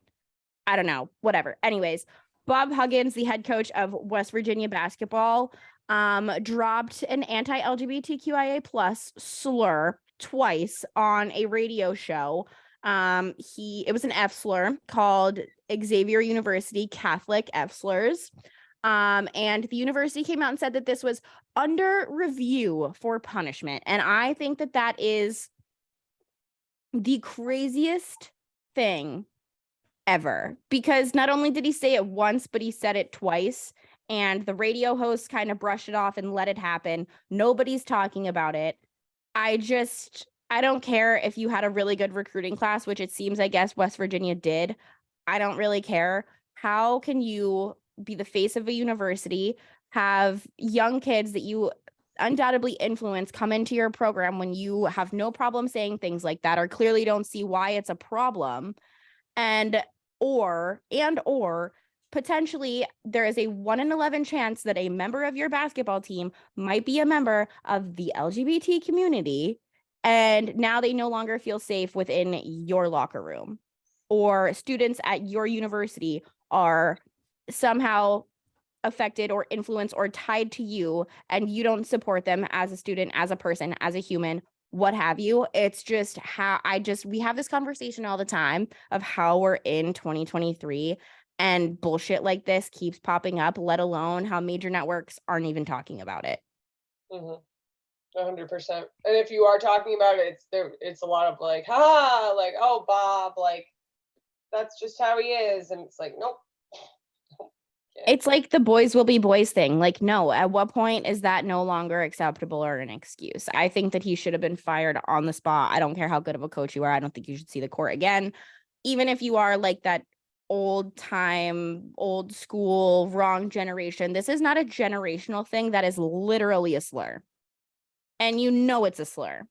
I don't know, whatever. Anyways, Bob Huggins, the head coach of West Virginia basketball, dropped an anti-LGBTQIA plus slur twice on a radio show. It was an F slur called Xavier University Catholic F slurs. And the university came out and said that this was under review for punishment. And I think that that is the craziest thing ever, because not only did he say it once, but he said it twice. And the radio host kind of brushed it off and let it happen. Nobody's talking about it. I I don't care if you had a really good recruiting class, which it seems, I guess, West Virginia did. I don't really care. How can you be the face of a university, have young kids that you undoubtedly influence come into your program when you have no problem saying things like that, or clearly don't see why it's a problem, or potentially there is a 1 in 11 chance that a member of your basketball team might be a member of the LGBT community, and now they no longer feel safe within your locker room, or students at your university are somehow affected or influenced or tied to you, and you don't support them as a student, as a person, as a human, what have you. It's just how we have this conversation all the time of how we're in 2023 and bullshit like this keeps popping up, let alone how major networks aren't even talking about it. 100%. And if you are talking about it, it's a lot of like, like, oh, Bob, like, that's just how he is. And it's like, nope. It's like the boys will be boys thing. Like, no, at what point is that no longer acceptable or an excuse? I think that he should have been fired on the spot. I don't care how good of a coach you are. I don't think you should see the court again. Even if you are like that old time, old school, wrong generation. This is not a generational thing. That is literally a slur. And you know it's a slur.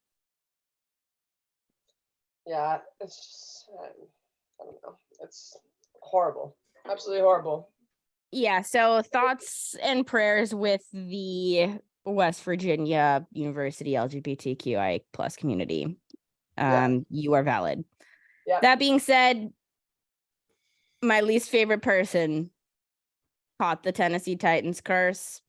Yeah, it's just, I don't know. It's horrible. Absolutely horrible. Yeah, so thoughts and prayers with the West Virginia University LGBTQI plus community. You are valid. Yeah. That being said, my least favorite person caught the Tennessee Titans curse.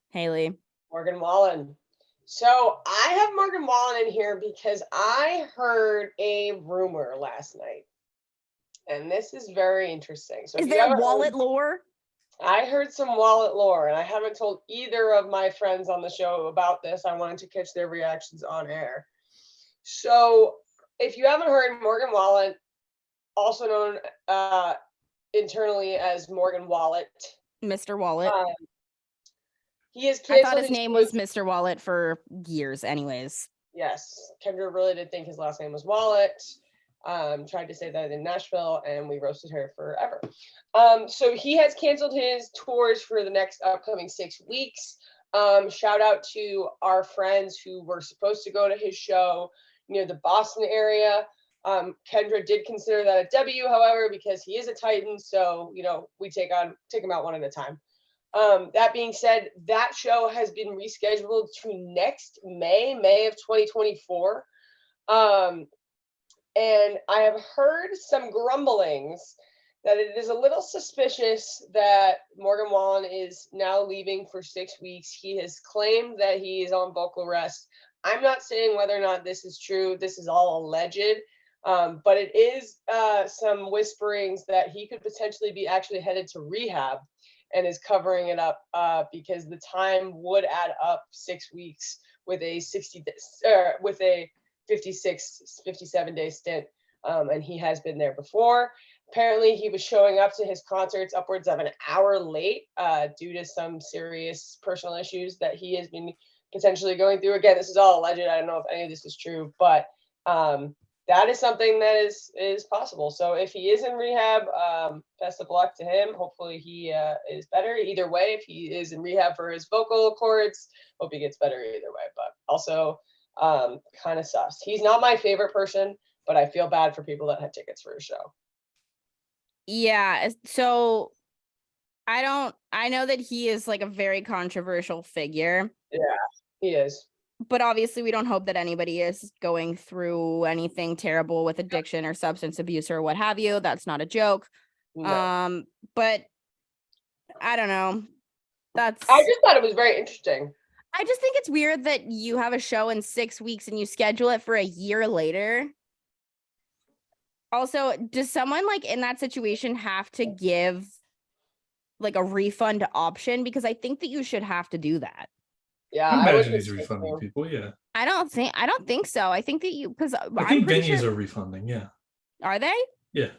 Haley. Morgan Wallen. So I have Morgan Wallen in here because I heard a rumor last night. And this is very interesting. So is there wallet lore? I heard some wallet lore, and I haven't told either of my friends on the show about this. I wanted to catch their reactions on air. So if you haven't heard, Morgan Wallen, also known internally as Morgan Wallet. Mr. Wallet. He is canceled. I thought his name was Mr. Wallet for years anyways. Yes. Kendra really did think his last name was Wallet. Tried to say that in Nashville, and we roasted her forever. So he has canceled his tours for the next upcoming 6 weeks. Shout out to our friends who were supposed to go to his show near the Boston area. Kendra did consider that a W, however, because he is a Titan. So, we take him out one at a time. That being said, that show has been rescheduled to next May of 2024. And I have heard some grumblings that it is a little suspicious that Morgan Wallen is now leaving for 6 weeks. He has claimed that he is on vocal rest. I'm not saying whether or not this is true. This is all alleged. But it is some whisperings that he could potentially be actually headed to rehab and is covering it up because the time would add up 6 weeks with a 57-day stint, and he has been there before. Apparently, he was showing up to his concerts upwards of an hour late due to some serious personal issues that he has been potentially going through. Again, this is all alleged. I don't know if any of this is true, but that is something that is possible. So if he is in rehab, best of luck to him. Hopefully he is better. Either way, if he is in rehab for his vocal cords, hope he gets better either way. But also, kind of sus. He's not my favorite person, but I feel bad for people that had tickets for his show. Yeah, so I know that he is like a very controversial figure. Yeah, he is. But obviously we don't hope that anybody is going through anything terrible with addiction or substance abuse or what have you. That's not a joke. No. But I don't know. I just thought it was very interesting. I just think it's weird that you have a show in 6 weeks and you schedule it for a year later. Also, does someone like in that situation have to give like a refund option? Because I think that you should have to do that. Yeah, I imagine he's refunding people. Yeah, I don't think so. I think that because I think venues are refunding. Yeah, are they? Yeah,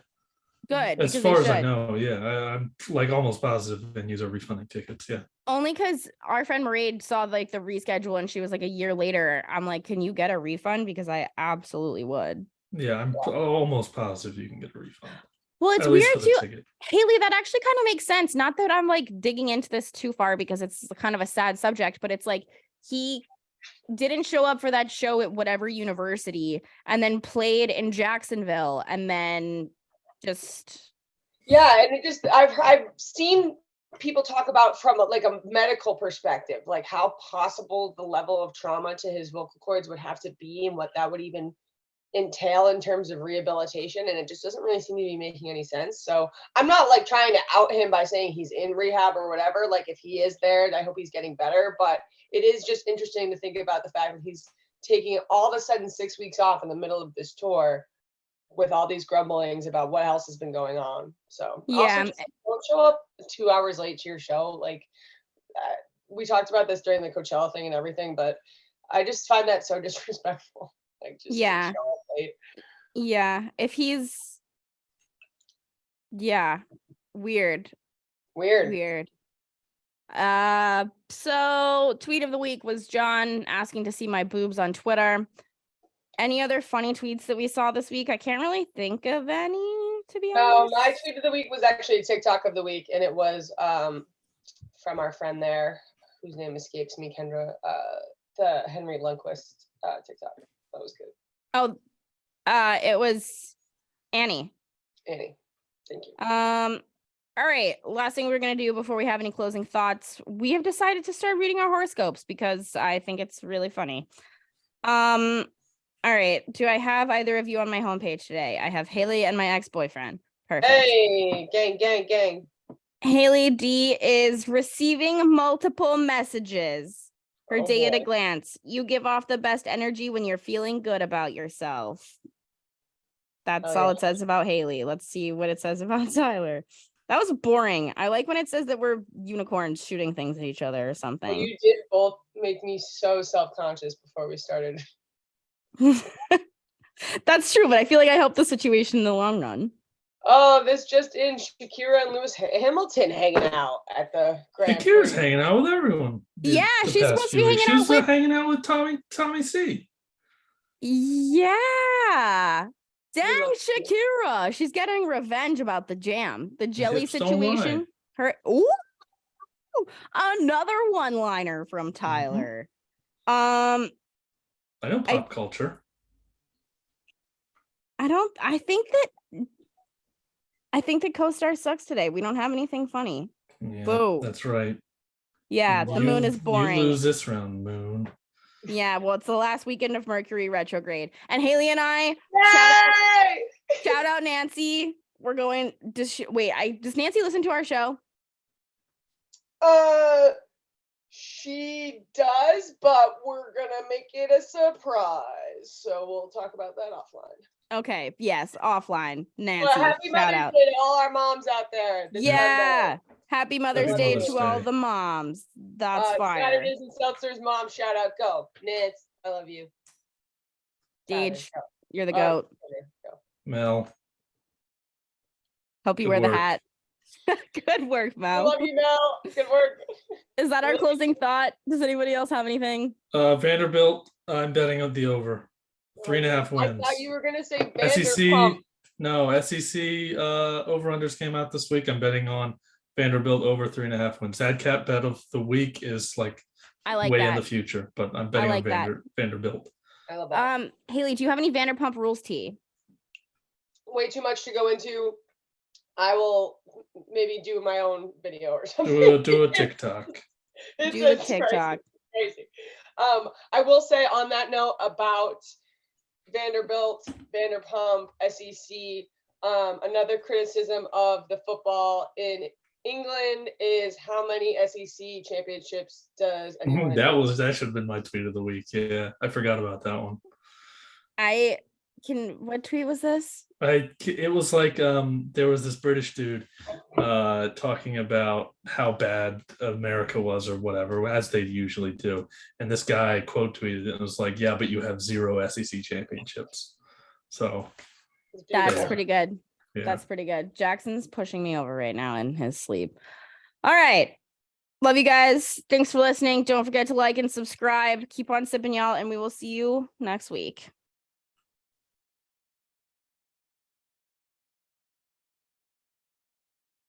Good. As because far they as I should. know, yeah, I'm like almost positive venues are refunding tickets. Yeah. Only because our friend Maraid saw like the reschedule and she was like a year later. I'm like, can you get a refund? Because I absolutely would. Yeah, I'm almost positive you can get a refund. Well, it's At least weird for the too. ticket. Haley, that actually kind of makes sense. Not that I'm like digging into this too far because it's kind of a sad subject, but it's like he didn't show up for that show at whatever university and then played in Jacksonville and then just Yeah, and it just I've seen people talk about from like a medical perspective, like how possible the level of trauma to his vocal cords would have to be and what that would even entail in terms of rehabilitation, and it just doesn't really seem to be making any sense. So I'm not like trying to out him by saying he's in rehab or whatever. Like if he is there, I hope he's getting better, but it is just interesting to think about the fact that he's taking all of a sudden 6 weeks off in the middle of this tour with all these grumblings about what else has been going on. So yeah. also just don't show up 2 hours late to your show. Like we talked about this during the Coachella thing and everything, but I just find that so disrespectful. Like just Yeah. show up late. Yeah. If he's weird. Weird. So tweet of the week was John asking to see my boobs on Twitter. Any other funny tweets that we saw this week? I can't really think of any, to be honest. My tweet of the week was actually a TikTok of the week, and it was from our friend there, whose name escapes me, Kendra, the Henry Lundqvist TikTok. That was good. Oh, it was Annie. Thank you. All right. Last thing we're gonna do before we have any closing thoughts, we have decided to start reading our horoscopes because I think it's really funny. All right. Do I have either of you on my homepage today? I have Haley and my ex-boyfriend. Perfect. Hey, gang. Haley D is receiving multiple messages. Her day at a glance. You give off the best energy when you're feeling good about yourself. That's all it says about Haley. Let's see what it says about Tyler. That was boring. I like when it says that we're unicorns shooting things at each other or something. Well, you did both make me so self-conscious before we started. That's true, but I feel like I helped the situation in the long run. Oh, this just in: Shakira and Lewis Hamilton hanging out at the Grand Prix. Shakira's hanging out with everyone. Yeah, she's supposed to be hanging out with Tommy C. Yeah. Dang, Shakira. She's getting revenge about the jam. The jelly situation. Another one-liner from Tyler. I know pop culture. I think that co-star sucks today. We don't have anything funny. Yeah, Boo. That's right. Yeah, the moon is boring. You lose this round, moon. Yeah, well, it's the last weekend of Mercury retrograde. And Haley and I, shout out Nancy. We're going, does Nancy listen to our show? She does, but we're gonna make it a surprise. So we'll talk about that offline. Okay, yes, offline. Nancy, well, happy shout Mother's out. Day to all our moms out there. Happy Mother's Day to all the moms. That's fire. Saturdays and Seltzers mom shout out. Go, Nance. I love you. Deej, you're the goat. Mel. Hope you wear the hat. Good work, Mel. I love you, Mel. Good work. Is that our closing thought? Does anybody else have anything? Vanderbilt, I'm betting on the over. 3.5 wins. I thought you were gonna say SEC. No, SEC over-unders came out this week. I'm betting on Vanderbilt over 3.5 wins. Ad cap bet of the week is like way in the future, but I'm betting on Vanderbilt. I love that. Haley, do you have any Vanderpump Rules tea? Way too much to go into. I will maybe do my own video or something. Do a TikTok. Do a TikTok. Crazy. I will say on that note about Vanderbilt, Vanderpump, SEC, another criticism of the football in England is how many SEC championships does anyone that should have been my tweet of the week. Yeah, I forgot about that one. What tweet was this? It was like there was this British dude talking about how bad America was or whatever, as they usually do, and this guy quote tweeted it and was like, yeah, but you have 0 SEC championships. So that's pretty good. Yeah. That's pretty good. Jackson's pushing me over right now in his sleep. All right. Love you guys. Thanks for listening. Don't forget to like and subscribe. Keep on sipping, y'all, and we will see you next week.